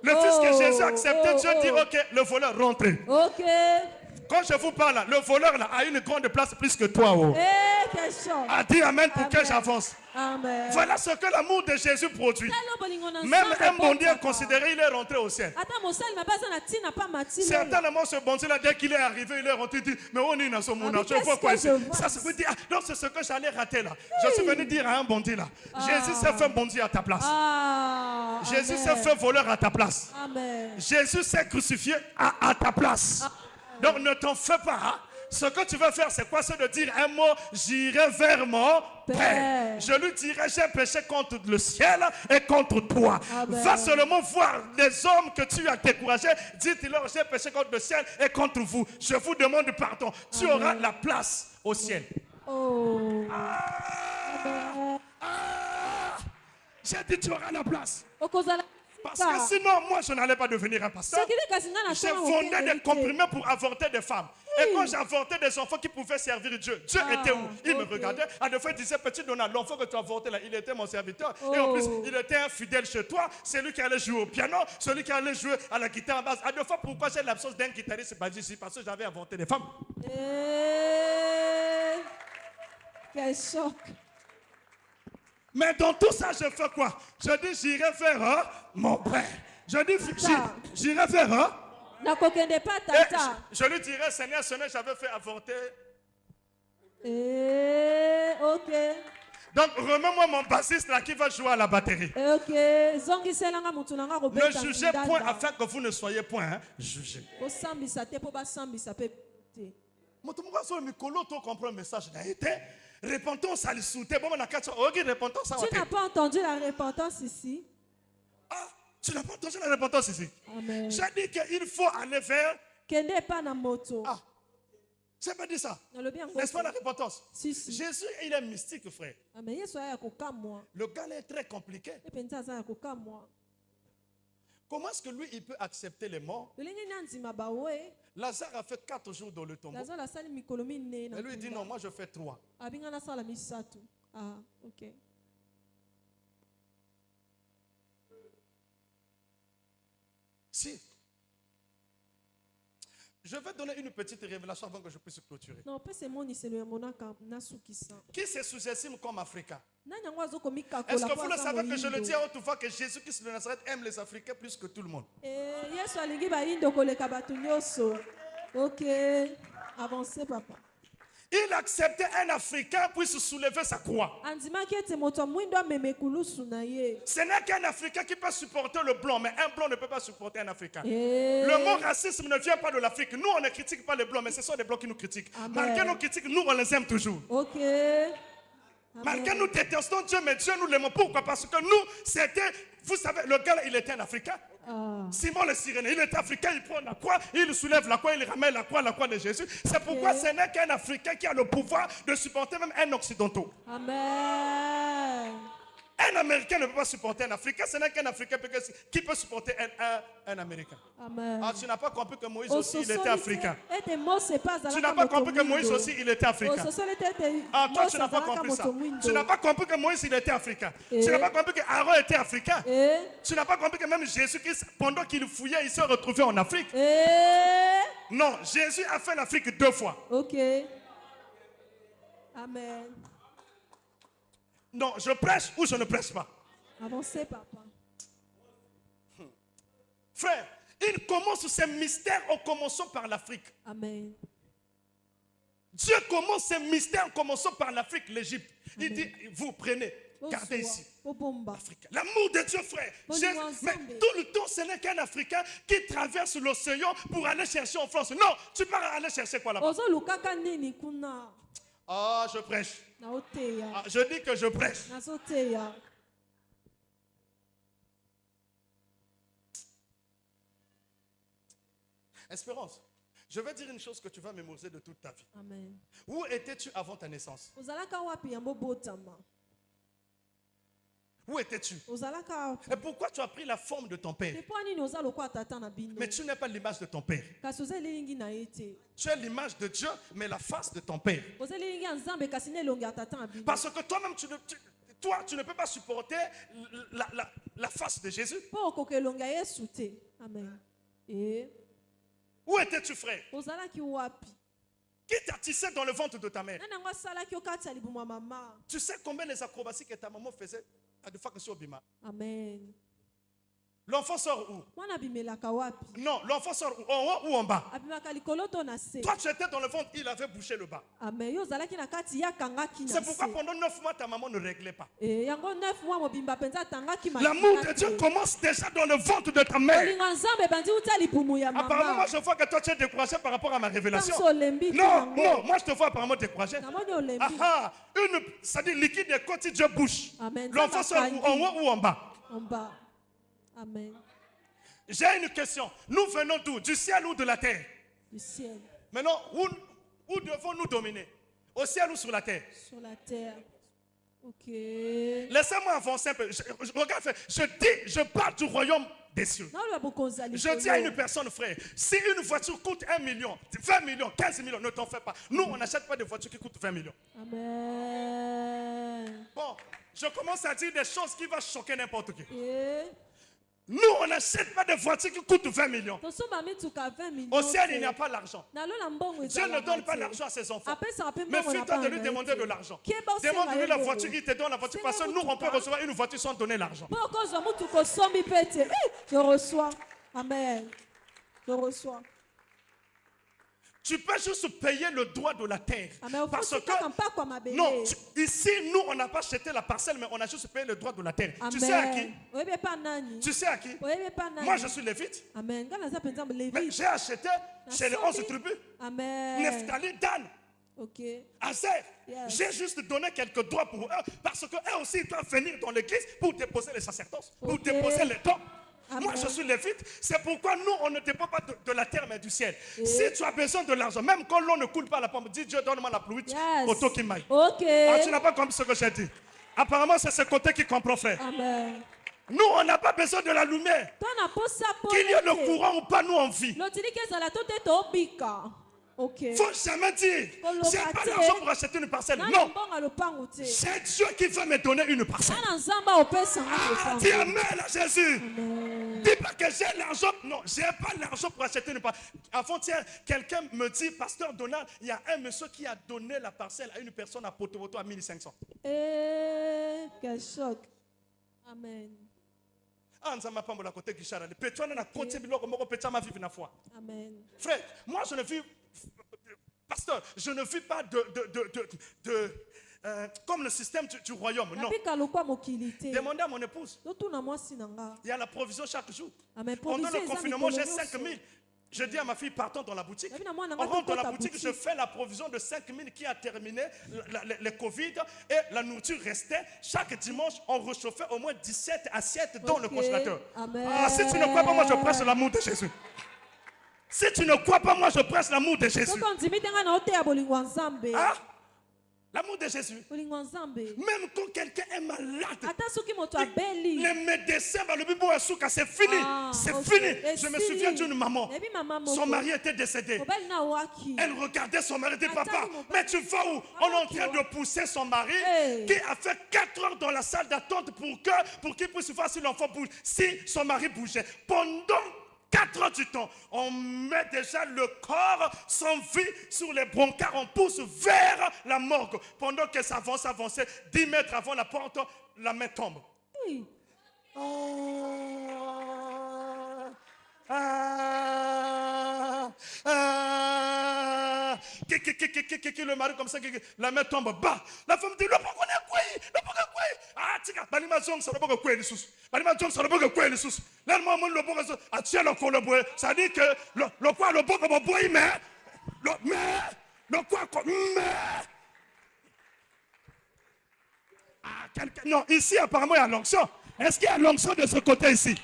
Le fils que Jésus a accepté, Dieu dit, ok, le voleur rentre. Quand je vous parle, le voleur là, a une grande place plus que toi. A dit amen pour que j'avance. Voilà ce que l'amour de Jésus produit. Même un bandit considéré, il est rentré au ciel. Certainement, ce bandit-là, dès qu'il est arrivé, il est rentré, il dit, mais on est dans ce monde. Je vois quoi ici. Ça se veut dire, non, c'est ce que j'allais rater là. Je suis venu dire à un bandit là, Jésus s'est fait bandit à ta place. Jésus s'est fait voleur à ta place. Jésus s'est crucifié à ta place. Donc ne t'en fais pas. Ce que tu veux faire, c'est quoi? C'est de dire un mot, j'irai vers mon Père. Je lui dirai, j'ai péché contre le ciel et contre toi. Amen. Va seulement voir les hommes que tu as découragés. Dites-leur, j'ai péché contre le ciel et contre vous. Je vous demande pardon. Tu auras la place au ciel. J'ai dit, tu auras la place. Parce que sinon, moi, je n'allais pas devenir un pasteur. J'ai vendé des comprimés pour avorter des femmes. Et quand j'avortais des enfants qui pouvaient servir Dieu, Dieu était où? Il me regardait. À deux fois, il disait, petit Donald, l'enfant que tu as avorté là, il était mon serviteur. Et en plus, il était un fidèle chez toi. C'est lui qui allait jouer au piano, celui qui allait jouer à la guitare à basse. À deux fois, pourquoi j'ai l'absence d'un guitariste basé ici? Parce que j'avais avorté des femmes. Quel choc. Mais dans tout ça, je fais quoi? Je dis, j'irai vers mon Père. Je dis, j'irai vers je lui dirai, Seigneur, j'avais fait avorter. Donc, remets-moi mon bassiste là qui va jouer à la batterie. Ne jugez point afin que vous ne soyez point jugés. Repentance à l'issouté. Tu n'as pas entendu la repentance ici? Ah, tu n'as pas entendu la repentance ici? Amen. J'ai dit qu'il faut aller vers. Ah, j'ai pas dit ça. N'est-ce pas la repentance? Si. Jésus, il est mystique, frère. Le gars est très compliqué. Comment est-ce que lui, il peut accepter les morts? Lazare a fait 4 jours dans le tombeau. Et lui, il dit non, moi je fais 3. Si. Je vais donner une petite révélation avant que je puisse clôturer. Qui se sous-estime comme Africain? Est-ce que vous le savez que je le dis à haute voix que Jésus-Christ de Nazareth aime les Africains plus que tout le monde? Ok, avancez papa. Il acceptait un Africain puisse soulever sa croix. Ce n'est qu'un Africain qui peut supporter le blanc, mais un blanc ne peut pas supporter un Africain. Le mot racisme ne vient pas de l'Afrique. Nous, on ne critique pas les blancs, mais ce sont des blancs qui nous critiquent. Amen. Malgré nos critiques, nous, on les aime toujours. Ok. Malgré nous détestons Dieu, mais Dieu nous l'aime. Pourquoi? Parce que nous, c'était... Vous savez, le gars là, il était un Africain. Simon le Cyrénée, il était africain, il prend la croix, il soulève la croix, il ramène la croix de Jésus. C'est pourquoi ce n'est qu'un Africain qui a le pouvoir de supporter même un Occidental. Amen. Un Américain ne peut pas supporter un Africain, ce n'est qu'un Africain qui peut supporter un Américain. Amen. Ah, tu n'as pas compris que Moïse aussi, il était africain. Tu n'as pas pas compris que Moïse aussi, il était africain. Ah, toi, tu n'as pas compris ça. Tu n'as pas compris que Moïse, il était africain. Tu n'as pas compris que Aaron était africain. Tu n'as pas compris que même Jésus-Christ, pendant qu'il fouillait, il s'est retrouvé en Afrique. Non, Jésus a fait l'Afrique 2 fois. Ok. Amen. Non, je prêche ou je ne prêche pas. Avancez, papa. Frère, il commence ces mystères en commençant par l'Afrique. Amen. Dieu commence ces mystères en commençant par l'Afrique, l'Égypte. Il dit, vous prenez, gardez ici. Africain. L'amour de Dieu, frère. Mais tout le temps, ce n'est qu'un Africain qui traverse l'océan pour aller chercher en France. Non, tu pars aller chercher quoi là-bas? Ah, je prêche. Ah, je dis que je prêche. Espérance, je vais dire une chose que tu vas mémoriser de toute ta vie. Amen. Où étais-tu avant ta naissance? Où étais-tu? Et pourquoi tu as pris la forme de ton père? Mais tu n'es pas l'image de ton père. Tu es l'image de Dieu, mais la face de ton père. Parce que toi-même, tu ne peux pas supporter la face de Jésus. Amen. Où étais-tu, frère? Qui t'a tissé dans le ventre de ta mère? Tu sais combien les acrobaties que ta maman faisait à des fois que sur Bima? Amen. L'enfant sort où? Non, l'enfant sort où? En haut ou en bas? Toi, tu étais dans le ventre, il avait bouché le bas. C'est pourquoi pendant 9 mois, ta maman ne réglait pas. L'amour de Dieu commence déjà dans le ventre de ta mère. Apparemment, moi, je vois que toi, tu es découragé par rapport à ma révélation. Non, moi, je te vois apparemment découragé. Ça dit liquide et quand Dieu bouche. L'enfant sort où? En haut ou en bas? En bas. Amen. J'ai une question. Nous venons d'où? Du ciel ou de la terre? Du ciel. Maintenant, où devons-nous dominer? Au ciel ou sur la terre? Sur la terre. Ok. Laissez-moi avancer un peu. Regarde, je parle du royaume des cieux. Je dis à une personne, frère, si une voiture coûte 1 million, 20 millions, 15 millions, ne t'en fais pas. Nous, on n'achète pas de voitures qui coûtent 20 millions. Amen. Bon, je commence à dire des choses qui vont choquer n'importe qui. Nous, on n'achète pas de voitures qui coûtent 20 millions. Au ciel, il n'y a pas l'argent. Dieu ne donne pas l'argent à ses enfants. Mais fuis-toi de lui demander de l'argent. Demande-lui la voiture, il te donne la voiture. Parce que nous, on peut recevoir une voiture sans donner l'argent. Je reçois. Amen. Je reçois. Tu peux juste payer le droit de la terre. Parce que, non, ici, nous, on n'a pas acheté la parcelle, mais on a juste payé le droit de la terre. Amen. Tu sais à qui? Tu sais à qui? Moi, je suis lévite. Amen. Mais j'ai acheté chez les 11 tribus. Amen. Nephtali, Dan. Okay. Azer. Yes. J'ai juste donné quelques droits pour eux. Parce qu'eux aussi, ils doivent venir dans l'église pour déposer les sacerdoces, pour déposer les dons. Amen. Moi, je suis lévite. C'est pourquoi nous, on ne dépend pas de la terre, mais du ciel. Si tu as besoin de l'argent, même quand l'eau ne coule pas à la pomme, dis Dieu, donne-moi la pluie. Auto qui m'aille. Tu n'as pas compris ce que j'ai dit. Apparemment, c'est ce côté qui comprend, frère. Amen. Nous, on n'a pas besoin de la lumière. Qu'il y ait le courant ou pas, nous, on vit. Il ne faut jamais dire, j'ai pas l'argent pour acheter une parcelle. Non. C'est Dieu qui veut me donner une parcelle. Dis amen à Jésus. Dis pas que j'ai l'argent. Non, j'ai pas l'argent pour acheter une parcelle. Avant-hier, quelqu'un me dit, Pasteur Donald, il y a un monsieur qui a donné la parcelle à une personne à Poto à 1500. Quel choc. Amen. Amen. Frère, moi je ne vis, pasteur, je ne vis pas comme le système du royaume. Non. Demandez à mon épouse. Il y a la provision chaque jour. Pendant le confinement, j'ai 5 000. Je dis à ma fille, partons dans la boutique. On rentre dans la boutique, je fais la provision de 5 000 qui a terminé le Covid et la nourriture restait. Chaque dimanche, on réchauffait au moins 17 assiettes dans le congélateur. Ah, si tu ne crois pas, moi je prêche l'amour de Jésus. Si tu ne crois pas, moi je prêche l'amour de Jésus. Ah? L'amour de Jésus. Même quand quelqu'un est malade, les médecins, c'est fini. C'est fini. Je me souviens d'une maman. Son mari était décédé. Elle regardait son mari et dit, papa, mais tu vas où? On est en train de pousser son mari qui a fait 4 heures dans la salle d'attente pour qu'il puisse voir si l'enfant bouge. Si son mari bougeait. Pendant 4 4 du temps, on met déjà le corps sans vie sur les brancards, on pousse vers la morgue. Pendant que ça avance, 10 mètres avant la porte, la main tombe. Oui. Le mari comme ça, la main tombe bas. La femme dit, le pas quoi. Ah, tika, balima zong ça le pas quoi les sous. Balima zong ça le pas quoi les sous. Là le moment le pas a tiens le quoi le bois. Ça dit que le quoi le pas comme bois mais le quoi mais ah quelqu'un non ici apparemment il y a l'onction. Est-ce qu'il y a l'onction de ce côté ici?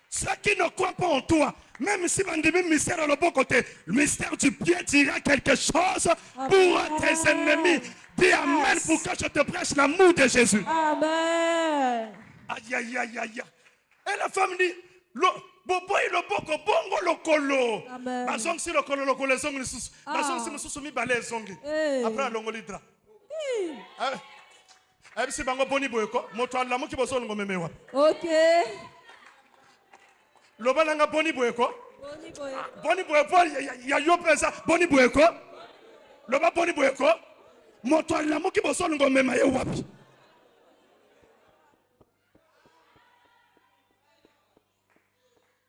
Ceux qui ne croient pas en toi, même si on dit mystère à le bon côté, le mystère du pied dira quelque chose pour tes ennemis. Dis amen pour que je te prêche l'amour de Jésus. Amen. Aïe, aïe, aïe, aïe. Et la femme dit, le bobo et le boko bongo le colo. Amen. Bazong si le colo les ongles les sous. Bazong si me sous mi balé les ongles. Après l'ongle lidra. Eh si bango boni boyko, moto ala mo ki boso ngo memewa. Ok. Loba nanga boni boyko. Boni boy. Boni boyko ya yo pesa boni boyko. Loba boni boyko. Moto ala mo ki boso ngo mema ye wapi.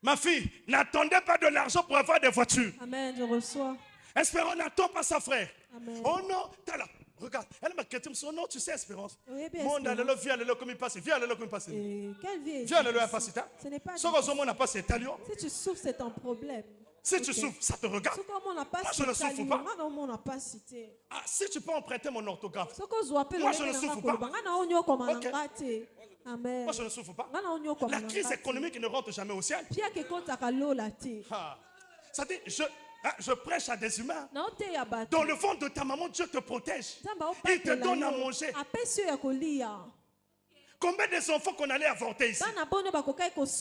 Ma fille, n'attendez pas de l'argent pour avoir des voitures. Amen, je reçois. Espérons, n'attend pas sa frère. Amen. Oh non, t'as là. Regarde, elle m'a quitté son nom, tu sais, Espérance. Oui, bien Mon Espérance. allez viens, allez comme il passe, viens, allez comme il passe. Quelle vie? Viens, allez le passer. Ce n'est pas. Ce qu'on n'a pas, c'est italien. Si tu souffres, c'est ton problème. Si tu souffres, ça te regarde. Moi, je ne souffre pas. Moi, n'a pas cité. Ah, si tu peux emprunter mon orthographe. Moi, je ne souffre pas. Okay. Amen. Moi, je ne souffre pas. La crise économique ne rentre jamais au ciel. Ah. Ça dit, je prêche à des humains. Dans le ventre de ta maman, Dieu te protège. Il te donne à manger. Combien des enfants qu'on allait avorter ici?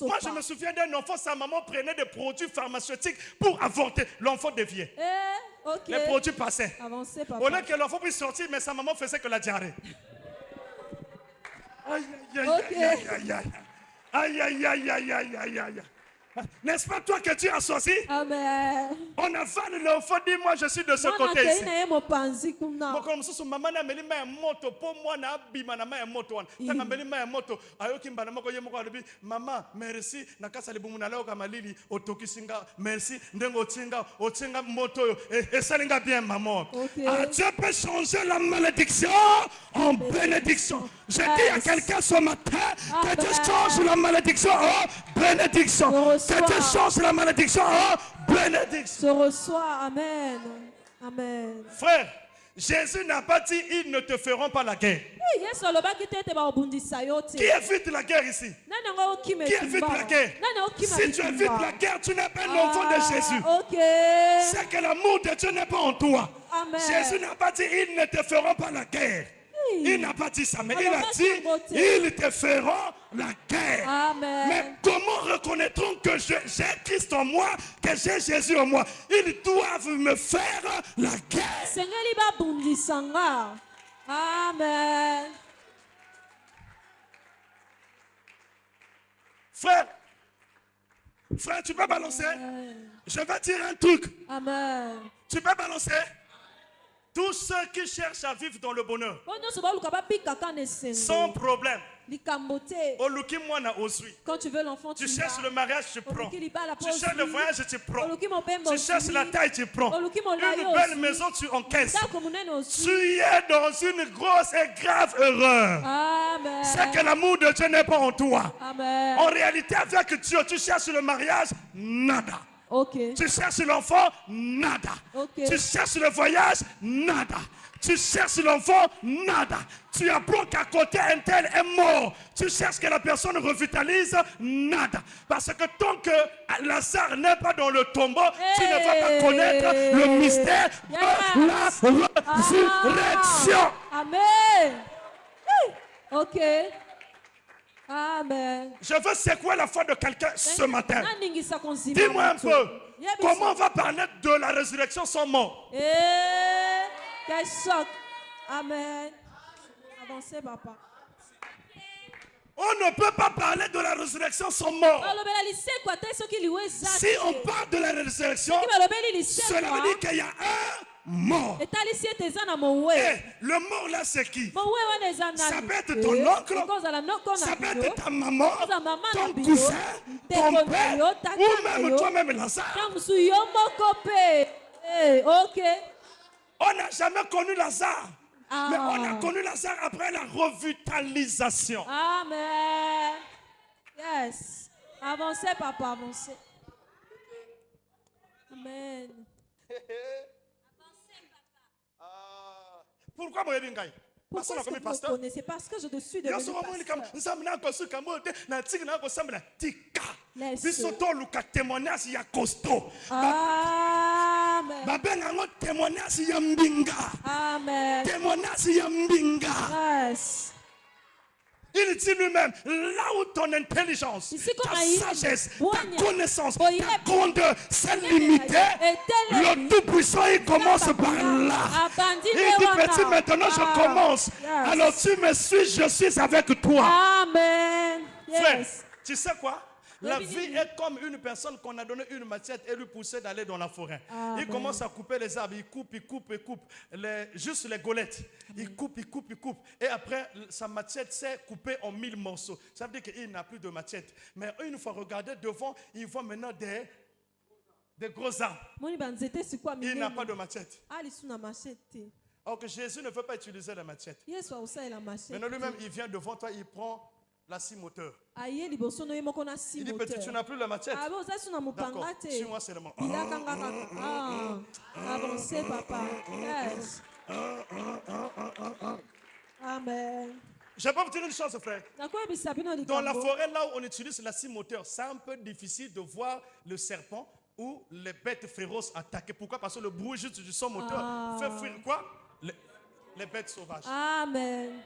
Moi, je me souviens d'un enfant, sa maman prenait des produits pharmaceutiques pour avorter. L'enfant devient. Les produits passaient. Au lieu que l'enfant puisse sortir, mais sa maman faisait que la diarrhée. Aïe, aïe, aïe, aïe, aïe, aïe, aïe, aïe, aïe, aïe, aïe, aïe. N'est-ce pas toi que tu as choisi? Amen. On a fait l'enfant, dit moi je suis de ce côté ici. Comme ça, maman n'a pas mis moto pour moi n'a pas mis moto. Quand n'a pas mis moto, ayoki mbana moko yemoko alibi maman merci nakasa libumuna leo kama lili otokisinga merci ndengo otinga moto et ça linga bien maman. Dieu peut changer la malédiction en bénédiction. Je dis à quelqu'un ce matin que Dieu change la malédiction en bénédiction. Que Dieu change la malédiction en bénédiction. Je reçois. Amen. Amen. Frère, Jésus n'a pas dit ils ne te feront pas la guerre. Qui évite la guerre ici? Qui évite la guerre? Si tu évites la guerre, tu n'es pas l'enfant de Jésus. C'est que l'amour de Dieu n'est pas en toi. Amen. Jésus n'a pas dit ils ne te feront pas la guerre. Il n'a pas dit ça, mais il a dit ils te feront la guerre. Amen. Mais comment reconnaîtront que j'ai Christ en moi, que j'ai Jésus en moi? Ils doivent me faire la guerre. Amen. Frère, tu peux balancer? Je vais dire un truc. Amen. Tu peux balancer? Tous ceux qui cherchent à vivre dans le bonheur, sans problème. Quand tu veux l'enfant, tu cherches le mariage, tu prends. Tu cherches le voyage, tu prends. Tu cherches la taille, tu prends. Une belle maison, tu encaisses. Tu es dans une grosse et grave erreur. C'est que l'amour de Dieu n'est pas en toi. Amen. En réalité, avec Dieu, tu cherches le mariage, nada. Okay. Tu cherches l'enfant, nada. Okay. Tu cherches le voyage, nada. Tu cherches l'enfant, nada. Tu apprends qu'à côté un tel est mort. Tu cherches que la personne revitalise, nada. Parce que tant que Lazare n'est pas dans le tombeau, tu ne vas pas connaître le mystère de la résurrection. Amen. Ok. Amen. Je veux secouer la foi de quelqu'un ce matin. Dis-moi un peu, comment on va parler de la résurrection sans mort? Quel choc. Amen. Avancez, papa. On ne peut pas parler de la résurrection sans mort. Si on parle de la résurrection, cela veut dire qu'il y a un mort. Et le mort là, c'est qui? Ça peut être ton oncle, ça peut être ta maman, ton cousin, ton père, ou même toi-même Lazare. On n'a jamais connu Lazare. Mais on a connu Lazare après la revitalisation. Amen. Yes. Avancez, papa, avancez. Amen. Pourquoi moi je Pourquoi est-ce que vous me connaissez? Parce que je suis devenu pasteur. Amen. Yes. Il dit lui-même, là où ton intelligence, ta sagesse, ta connaissance, ta grandeur s'est limitée, le Tout-Puissant, il commence par là. Il dit, petit, maintenant je commence. Alors tu me suis, je suis avec toi. Amen. Frère, tu sais quoi? La vie est comme une personne qu'on a donné une machette et lui poussé d'aller dans la forêt. Il commence à couper les arbres, il coupe, juste les gaulettes. Il coupe. Et après, sa machette s'est coupée en 1000 morceaux. Ça veut dire qu'il n'a plus de machette. Mais une fois regardé devant, il voit maintenant des gros arbres. Il n'a pas de machette. Alors que Jésus ne veut pas utiliser la machette. Maintenant lui-même, il vient devant toi, il prend la scie moteur. Il dit, petit, tu n'as plus la machette. D'accord, suis-moi seulement. Avancez, papa. Yes. Amen. Je vais pas vous dire une chose, frère. Dans la forêt, là où on utilise la scie moteur, c'est un peu difficile de voir le serpent ou les bêtes féroces attaquer. Pourquoi? Parce que le bruit juste du son moteur fait fuir quoi? Les bêtes sauvages. Amen.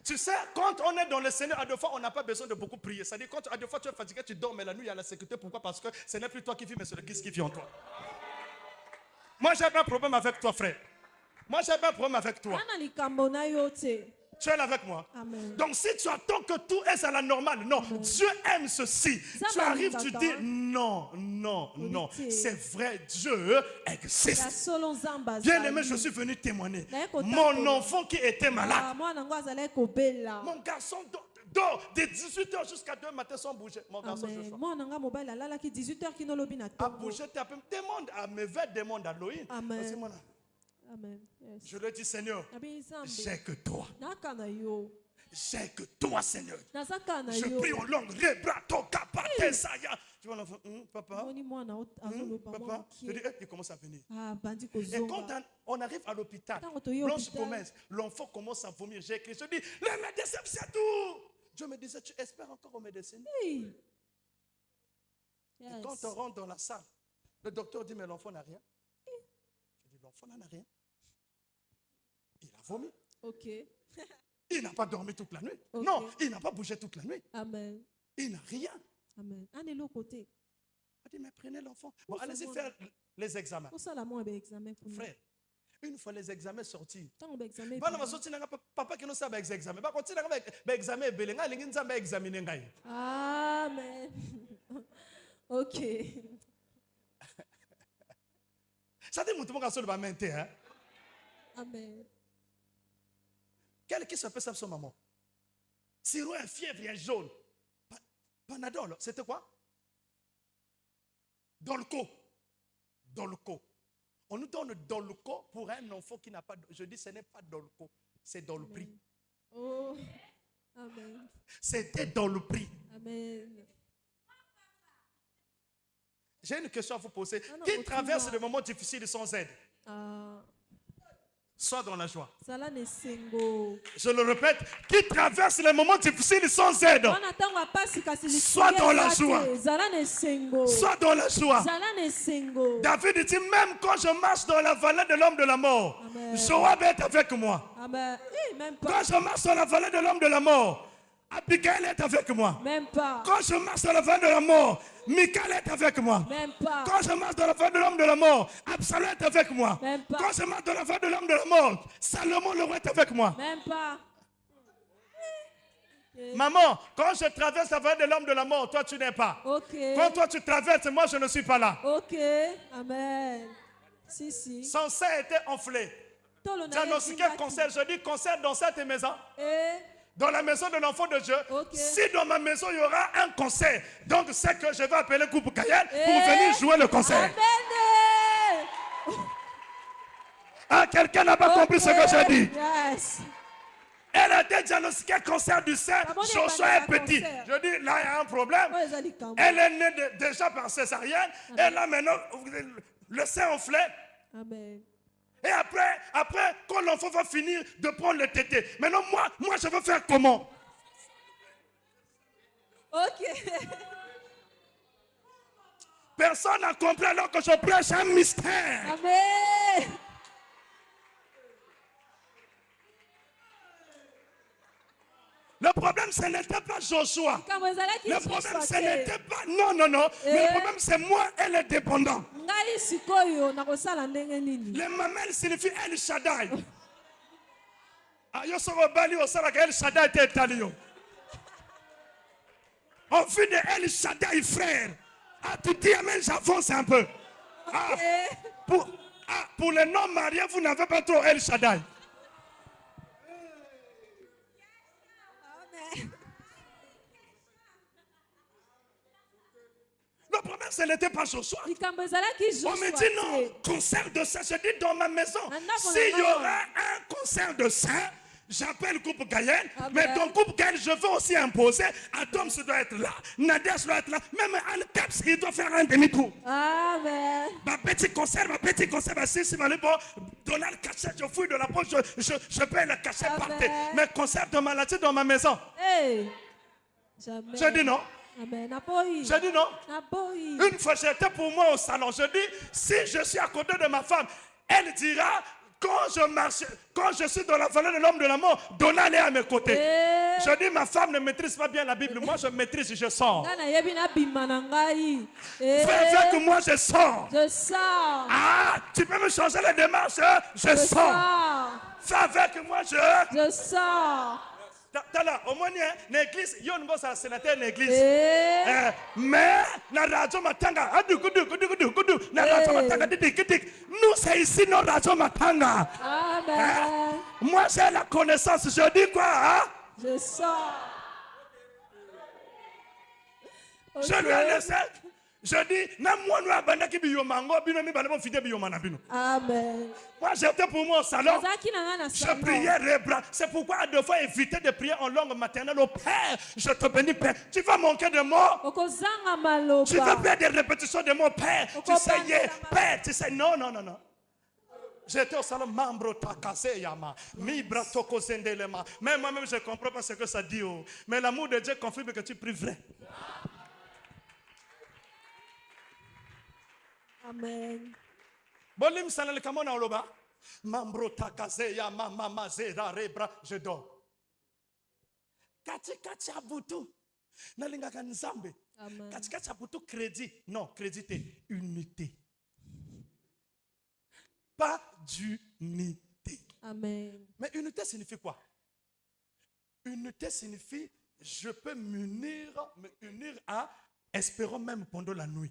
Tu sais, quand on est dans le Seigneur, à deux fois, on n'a pas besoin de beaucoup prier. C'est-à-dire, quand à deux fois tu es fatigué, tu dors, mais la nuit, il y a la sécurité. Pourquoi? Parce que ce n'est plus toi qui vis, mais c'est le Christ qui vit en toi. Moi, j'ai pas un problème avec toi, frère. Moi, j'ai pas un problème avec toi. Tu es là avec moi. Amen. Donc, si tu attends que tout est à la normale, non. Amen. Dieu aime ceci. Tu arrives, tu dis non. C'est vrai, Dieu existe. Bien aimé, je suis venu témoigner. Mon enfant qui était malade. Mon garçon dort de 18h jusqu'à 2 matin sans bouger. Mon garçon, je a bougé, demande à Mévé, demande à Loïc. Amen. Yes. Je lui dis, Seigneur, j'ai que toi. J'ai que toi, Seigneur. Je prie en langue. Tu vois l'enfant, papa, papa, je dis, il commence à venir. Et quand on arrive à l'hôpital, l'enfant commence à vomir. J'écris, je dis, le médecin, c'est tout. Dieu me disait, tu espères encore au médecin? Yes. Et quand on rentre dans la salle, le docteur dit, mais l'enfant n'a rien. Je dis, l'enfant n'a rien. Il a vomi. Ok. Il n'a pas dormi toute la nuit. Okay. Non, il n'a pas bougé toute la nuit. Amen. Il n'a rien. Amen. On est l'autre côté. On dit, mais prenez l'enfant. Bon, allez-y faire les examens. Frère, une fois les examens sortis, papa qui nous sait les examens. Amen. Ok. Ça dit, mon garçon va maintenir. Amen. Quel qui s'appelle ça, son maman? Sirop, un fièvre, il est jaune. Panadol, c'était quoi? Dolco. On nous donne Dolco pour un enfant qui n'a pas. Je dis, ce n'est pas Dolco, c'est dans le prix. Oh, amen. C'était dans le prix. Amen. J'ai une question à vous poser. Qui traverse des moments difficiles sans aide? Soit dans la joie. Je le répète, qui traverse les moments difficiles sans aide. Soit dans la joie. Soit dans la joie. David dit, même quand je marche dans la vallée de l'homme de la mort, Joab est avec moi. Amen. Quand je marche dans la vallée de l'homme de la mort, Abigail est avec moi. Même pas. Quand je marche dans la vallée de la mort, Michal est avec moi. Même pas. Quand je marche dans la vallée de l'homme de la mort, Absalom est avec moi. Même pas. Quand je marche dans la vallée de l'homme de la mort, Salomon le roi est avec moi. Même pas. Maman, quand je traverse la vallée de l'homme de la mort, toi tu n'es pas. Quand toi tu traverses, moi je ne suis pas là. Ok. Amen. Si. Son sein était enflé. Diagnostiqué cancer. Je dis cancer dans cette maison. Dans la maison de l'enfant de Dieu. Si dans ma maison il y aura un concert, donc c'est que je vais appeler Coupe Cayenne pour venir jouer le concert. Amen. Ah, quelqu'un n'a pas compris ce que je dis. Yes. Elle a été diagnostiquée cancer du sein. Joshua est petit. Je dis, là, il y a un problème. Elle est née déjà par césarienne. Et là, maintenant, le sein enflé. Amen. Et après, quand l'enfant va finir de prendre le tété, maintenant, moi, je veux faire comment? Ok. Personne n'a compris alors que je prêche un mystère. Amen. Le problème, ce n'était pas Joshua. Le problème, ce n'était pas... Non. Le problème, c'est moi et les dépendants. Les mamelles signifient El Shaddai. El Shaddai était italien. On fait de El Shaddai, frère. Ah, tu dis, amen, j'avance un peu. Pour les non-mariés, vous n'avez pas trop El Shaddai. Le problème, ce n'était pas Joshua. On me dit non, concert de sein. Je dis dans ma maison, s'il y aura un concert de sein, j'appelle Coupe Cayenne. Mais dans Coupe Cayenne, je veux aussi imposer. Adam doit être là. Nadia doit être là. Même Anne Caps, il doit faire un demi-tour. Amen. Ma petit concert. Si Donald cachet, je fouille de la poche, je paye le cachet par terre. Mais concert de maladie dans ma maison. Je dis non. Amen. J'ai dit non. Une fois j'étais pour moi au salon. Je dis, si je suis à côté de ma femme, elle dira, quand je suis dans la vallée de l'homme de la mort, Donald est à mes côtés. Je dis, ma femme ne maîtrise pas bien la Bible. Moi je maîtrise, je sors. Fais que moi je sors. Je sors. Ah, tu peux me changer la démarche? Je sors. Fais avec moi, je sors. Au moins, l'église, il y a un sénateur de l'église. Mais, nous, c'est ici, nos rajo matanga. Moi, j'ai la connaissance. Je dis quoi? Je sors. Je lui ai laissé. Je dis, même moi, nous avons qui biomango, bino fidé biomana. Amen. Moi, j'étais pour moi au salon. Je priais les bras. C'est pourquoi à deux fois éviter de prier en langue maternelle. Au Père, je te bénis, Père. Tu vas manquer de mots. Tu vas faire des répétitions de mots, Père. Tu sais, Père, tu sais, non. J'étais au salon, membre takase yama, mibra toko zendelema. Mais moi-même, je ne comprends pas ce que ça dit. Mais l'amour de Dieu confirme que tu pries vrai. Amen. Bolim sanale kamona oloba. Mambro takaze ya mama zera rebra je dors. Kati abutu. Nalinga kanzambe. Kati abutu crédit. Non, crédité. Unité. Pas d'unité. Amen. Mais unité signifie quoi? Unité signifie je peux me unir à espérons même pendant la nuit.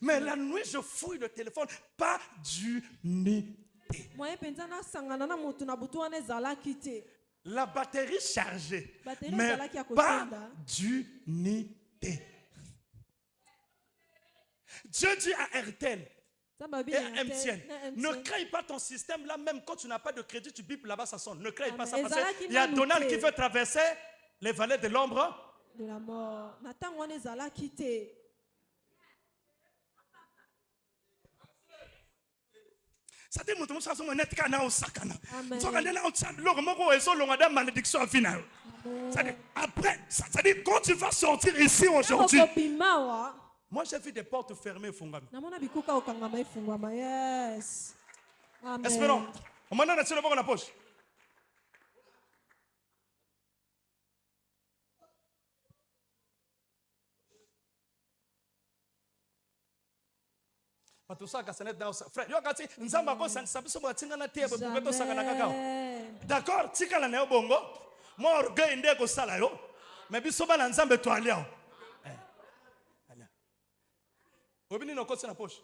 Mais la nuit, je fouille le téléphone. Pas d'unité. La batterie chargée. Mais pas d'unité. Dieu dit à RTL et à MTN, ne crée pas ton système là, même quand tu n'as pas de crédit, tu bipes là-bas, ça sonne. Ne crée pas ça parce qu'il y a Donald qui veut traverser les vallées de l'ombre de la mort. Ça dit mutu musa somo netka na osakana. Soka ndena otsa loko moko eso longa da malédiction finale. Ça dit après, ça dit quand tu vas sortir ici aujourd'hui. Moi j'ai vu des portes fermées fungami. Yes. Amen. Espérons. On m'a donné le bord la poche. Frère, d'accord, tikala na bongo. Moi orgueil ndeko sala yo. Mais biso ba nzambe to alia. Obini no kotse na poche.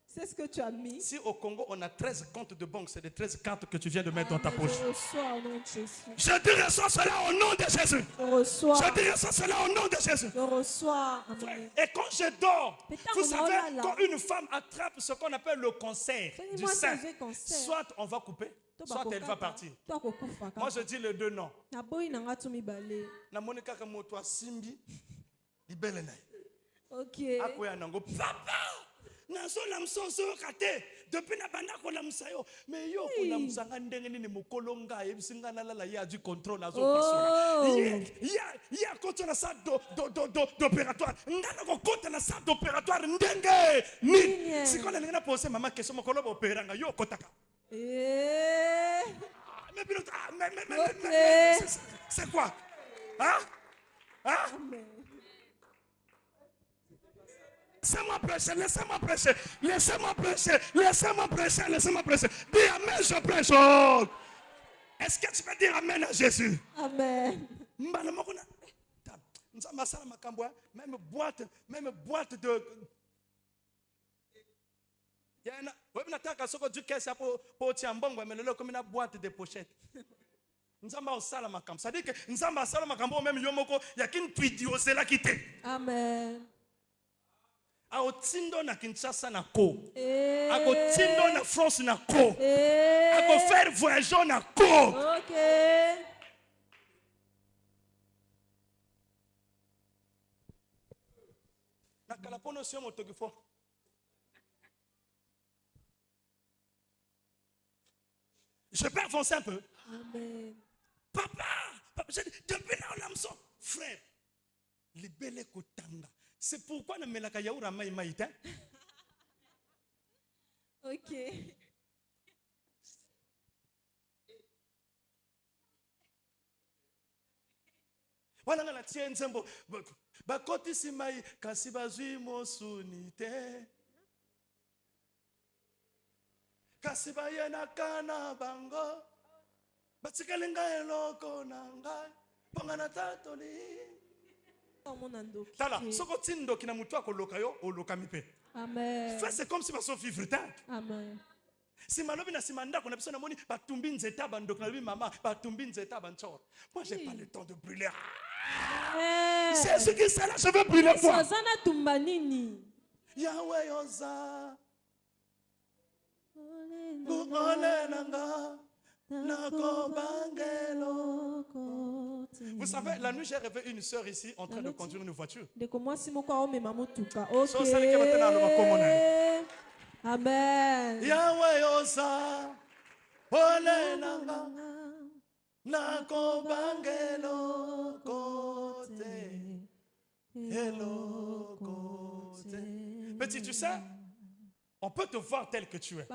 C'est ce que tu as mis. Si au Congo on a 13 comptes de banque, c'est des 13 cartes que tu viens de mettre dans ta poche. Je reçois au nom de Jésus. Je te reçois cela au nom de Jésus. Je reçois. Je te reçois cela au nom de Jésus. Je reçois. Amen. Et quand je dors, Putain, vous savez, là. quand une femme attrape ce qu'on appelle le cancer du Fais-moi sein, sauver cancer. soit on va couper, soit elle va partir. Moi je dis les deux noms. Na monika kama to asimbi libele na. OK. Akoya nango papa. Nazo la msoso kate depuis na banda ko la msayo mais yo ko la msanga ndenge nini mokolonga ebisinga na la ya du contrôle azo personne. Ya kota na salle d'opératoire. Ngana ko kota na salle d'opératoire ndenge ni. Siko na ngana poser mama question mokolo opéranga yo kotaka. Mais c'est quoi? Hein? Laissez-moi prêcher, laissez-moi prêcher, laissez-moi prêcher, laissez-moi prêcher, laissez-moi prêcher. Dis amen, je prêche. Oh. Est-ce que tu peux dire amen à Jésus? Amen. Même boîte de. Il y a une boîte de pochettes. C'est-à-dire que même yomoko, il y a qu'une vidéo, c'est là qui t'est. Amen. Aotindo na Kinshasa na ko. Akotindo na France na ko. Ako faire voyager na ko. OK. Na kalapono sio motokifo. Je peux avancer un peu. Amen. Papa, depuis là on a son frère. Libele kotanga. C'est pourquoi ne melaka yaoura mai maïta. OK. Wana na tie nzembo bakoti simai kasi bazui mosunite. Kasi bayena kana bango. Batikalenga eloko nanga. Pangana tatoli. Tala, soko tindo kina mutu akoloka yo, oloka mipe. Amen. C'est comme si baso vivre tant. Amen. Si malobi na simanda kuna biso na moni batumbi nzeta bandok na bi mama, batumbi nzeta banchor. Moi j'ai pas le temps de brûler. C'est ce qui c'est là, je veux brûler quoi. Sazana tumbanini. Yahweh oza. Ole nanga. Vous savez, la nuit j'ai rêvé une sœur ici en train de conduire une voiture. OK. Amen. Yahweh oza ole nanga nako bangelo kote hello kote. Petit, tu sais, on peut te voir tel que tu es.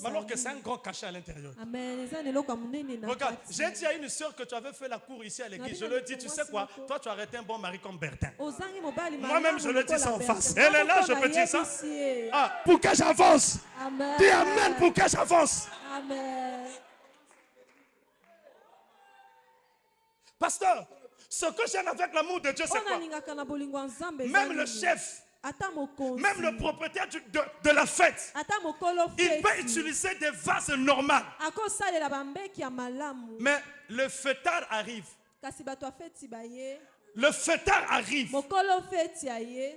Alors que c'est un grand cachet à l'intérieur. Regarde, j'ai dit à une soeur que tu avais fait la cour ici à l'église. Je lui ai dit, tu sais quoi? Toi, tu as arrêté un bon mari comme Bertin. Moi-même, je le dis ça en face. Elle est là, je peux dire ça. Ah, pour que j'avance. Dis amen pour que j'avance. Amen. Pasteur, ce que j'aime avec l'amour de Dieu, c'est quoi? Même le chef, même le propriétaire de la fête, il peut utiliser des vases normaux. Mais le fêtard arrive. Le fêtard arrive.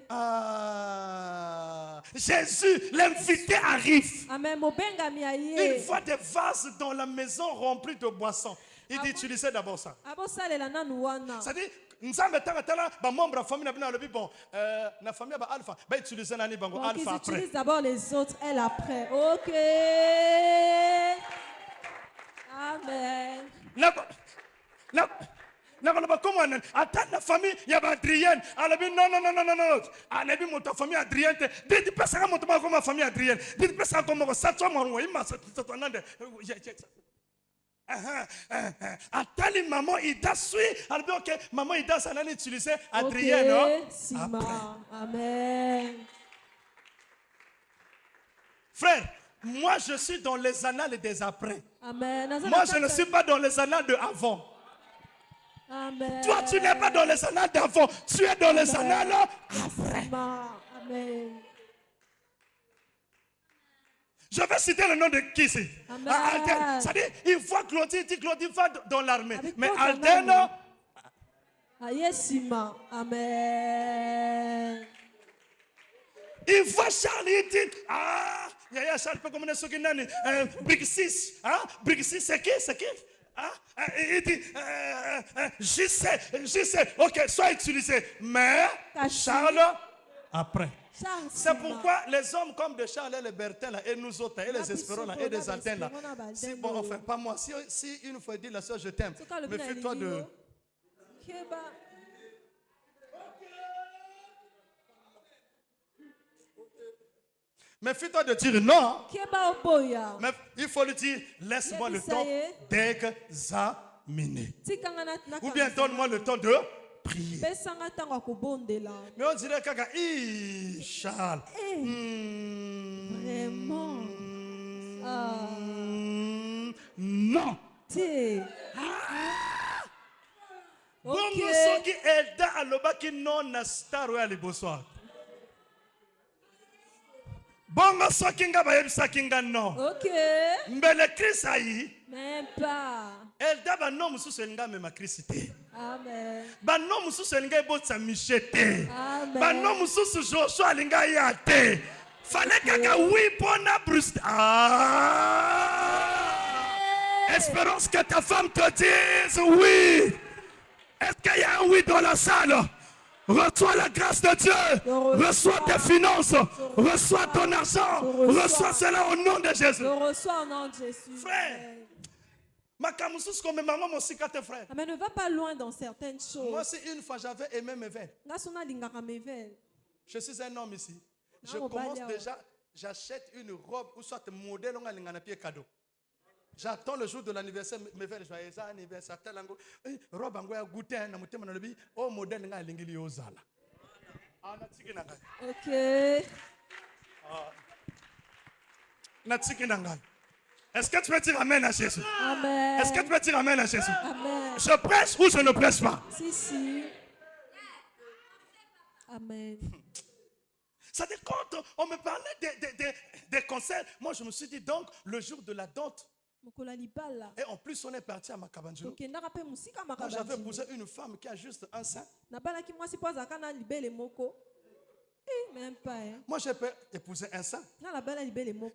Ah, Jésus, l'invité arrive. Il voit des vases dans la maison remplis de boissons. Il dit utilisez d'abord ça. C'est-à-dire, nzambe tanga ba membre de la famille na le bon na famille ba alpha ba utiliser nani bango alpha après. Utilise d'abord les autres, elle après. OK. Amen. Comment attends la famille il y a Adrienne non alebi mon famille Adrienne dit pas ça mon comme famille Adrienne dit pas ça comme ça toi moi il m'a ça Attends, maman, il t'a suivi. Alors, ok, maman, il t'a s'en utilisé. Adrien, non? Amen. Frère, moi, je suis dans les annales des après. Amen. Moi, je ne suis pas dans les annales de avant. Amen. Toi, tu n'es pas dans les annales d'avant, tu es dans les annales après. Amen. Je vais citer le nom de qui ici? Amen. Alden. Ça dit, il voit Claudie, il dit Claudie va dans l'armée. Avec Mais toi, Alden, ton Ayesima. Amen. il voit Charles, il dit, ah, Yaya Charles peut commander ce qu'il a dit. Brixis, hein? Brixis, c'est qui? C'est qui? Hein? Il dit, je sais, ok, sois utilisé. Mais Charles, après. C'est pourquoi les hommes comme de Charles et les Bertin, là, et nous autres, et les Espérons, là, et les Antennes, là. Si, bon, enfin, pas moi. Si une fois dit la soeur, je t'aime, méfie-toi de. Méfie-toi de dire non. Mais il faut lui dire, laisse-moi le temps d'examiner. Ou bien donne-moi le temps de prier. Mais on dirait que Charles. Vraiment. Non. Bongo soki elda alobaki non na star ya liboso. Bongo soki nga bayebisaki nga non. Mbele Christ ayi. Même pas. Elda ba non mususu elinga mema Christ te. Amen. Ba non mususu elinga ebotsa Michel te. Amen. Ba non mususu Joshua elinga ya te. Fallait kaka oui pona Bruce. Espérons que ta femme te dise oui. Est-ce qu'il y a un oui dans la salle? Reçois la grâce de Dieu. Reçois tes finances. Reçois ton argent. Reçois cela au nom de Jésus. Je reçois au nom de Jésus. Frère. Mais ne va pas loin dans certaines choses. Moi, si une fois j'avais aimé mes veines. Je suis un homme ici. Je commence déjà, j'achète une robe ou soit un modèle on a pied cadeau. J'attends le jour de l'anniversaire, mes veines, joyeux anniversaire, tel ango, robe ango ya goûter na mutema na lobi, oh modèle nga lingili ozala. OK. Est-ce que tu peux dire amen à Jésus? Amen. Est-ce que tu peux dire amen à Jésus? Amen. Je prêche ou je ne prêche pas? Si. Amen. Ça dit, quand on me parlait des concerts, moi je me suis dit donc le jour de la dot. Et en plus on est parti à Makabanjou. Moi j'avais épousé une femme qui a juste un sein. Même pas. Moi j'ai épousé un sein.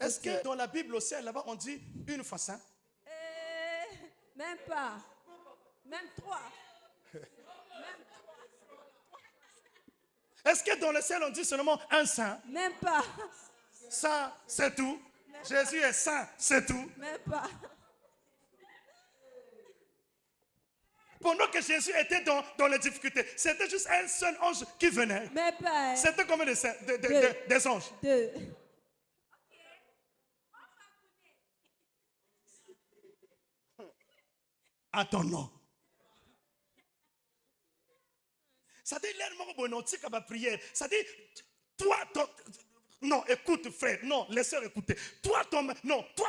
Est-ce que dans la Bible aussi là-bas on dit une fois sein? Même pas. Même 3. Est-ce que dans le ciel on dit seulement un saint? Même pas. Ça, c'est tout. Jésus est saint, c'est tout. Même pas. Pendant que Jésus était dans les difficultés, c'était juste un seul ange qui venait. Même pas. C'était combien des anges? 2. À ton nom. Ça dit, prière. Ça dit, toi, non, écoute frère, non, les sœurs écoutez. Toi,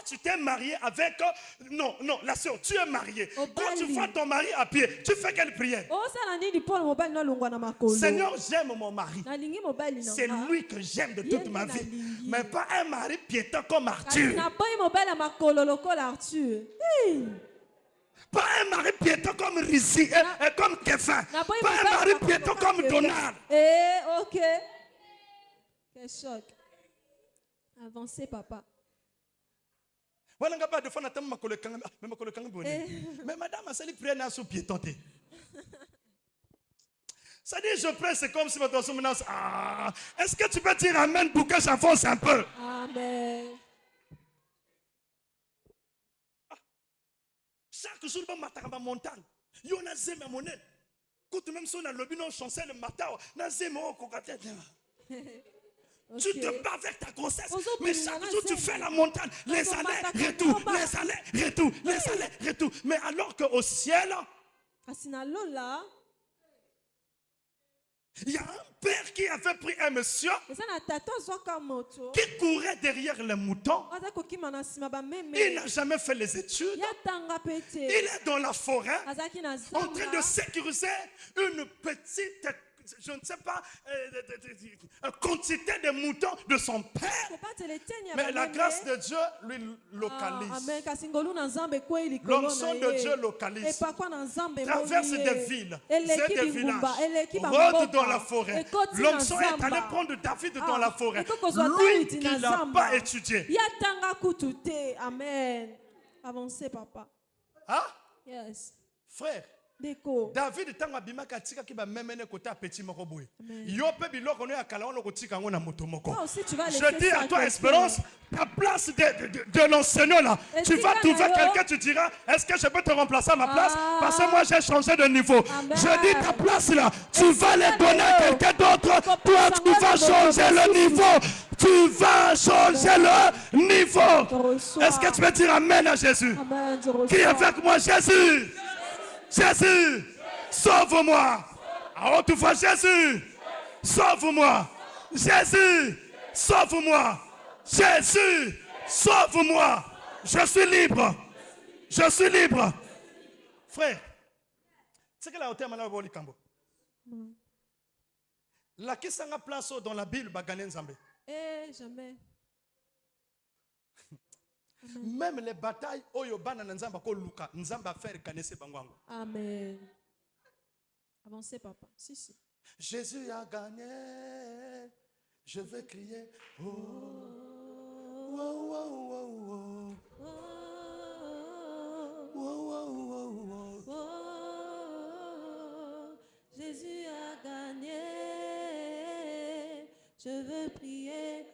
tu t'es marié avec, non, la sœur, tu es marié. Quand tu vois ton mari à pied, tu fais quelle prière? Seigneur, j'aime mon mari. C'est lui que j'aime de toute ma vie. Mais pas un mari piéton comme Arthur. Pas un mari piéton comme Rizzi, comme Kefin. Pas un mari piéton comme Donald. Ok. Quel choc. Avancez, papa. Mais madame, ça lui prenne un sous piéton. Ça dit, je prie, c'est comme si ma personne menace. Est-ce que tu peux dire amen pour que j'avance un peu? Amen. Chaque jour, je vais ma montagne. Il y a un zéme à mon nez. Quand même si on a le binon chancel le matin, on zéme au cocatet. Tu te bats avec ta grossesse, mais chaque jour tu fais la montagne, les allers, retour, les allers, retour, les allers, retour. Mais alors qu'au ciel, il y a un père qui avait pris un monsieur qui courait derrière les moutons. Il n'a jamais fait les études. Il est dans la forêt en train de sécuriser une petite, je ne sais pas, quantité de moutons de son père. Mais la grâce de Dieu lui localise. L'onction de Dieu localise. Traverse des villes et des villages. Rôde dans la forêt. L'onction est allée prendre David dans la forêt. Lui qui n'a pas étudié. Amen. Avancez, papa. Hein? Yes. Frère. David tanga bimaka tika ki ba memene kota petit moko boy. Yo pe biloko no yakala ono kotika ngo na moto moko. Je dis à toi Espérance, ta place de l'enseignant là, tu vas trouver quelqu'un, tu diras, est-ce que je peux te remplacer à ma place? Parce que moi j'ai changé de niveau. Je dis ta place là, tu vas les donner à quelqu'un d'autre. Toi tu vas changer le niveau. Tu vas changer le niveau. Est-ce que tu peux dire amen à Jésus? Qui est avec moi? Jésus. Jésus, sauve-moi. À haute voix, Jésus, sauve-moi. Jésus, sauve-moi. Jésus, sauve-moi. Je suis libre. Je suis libre. Frère, c'est que la hauteur maintenant va au Likambo. La qui s'en a place dans la Bible, Baganen Zambé. Eh, jamais. Même les batailles, Oyobana Nzamba ko Luka, Nzamba faire kanese bangwango. Amen. Avancez, papa. Si, si. Jésus a gagné. Je vais crier. Oh, oh, oh, oh, oh. Oh, oh, oh, Oh, Jésus a gagné. Je veux prier.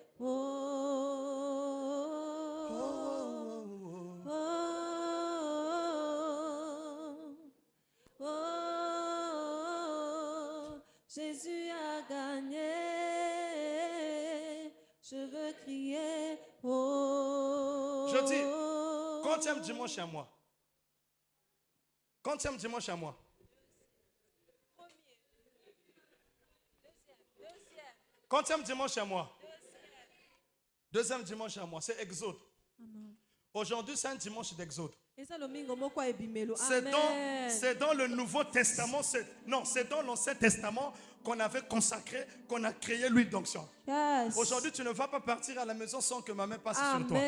Jésus a gagné, je veux crier. Oh. Je dis, quantième dimanche à moi? Quantième dimanche à moi? Quantième dimanche à moi? Deuxième dimanche à moi, c'est Exode. Aujourd'hui, c'est un dimanche d'Exode. C'est dans le Nouveau Testament, c'est dans l'Ancien Testament qu'on avait consacré, qu'on a créé l'huile d'onction. Yes. Aujourd'hui, tu ne vas pas partir à la maison sans que ma main passe sur toi.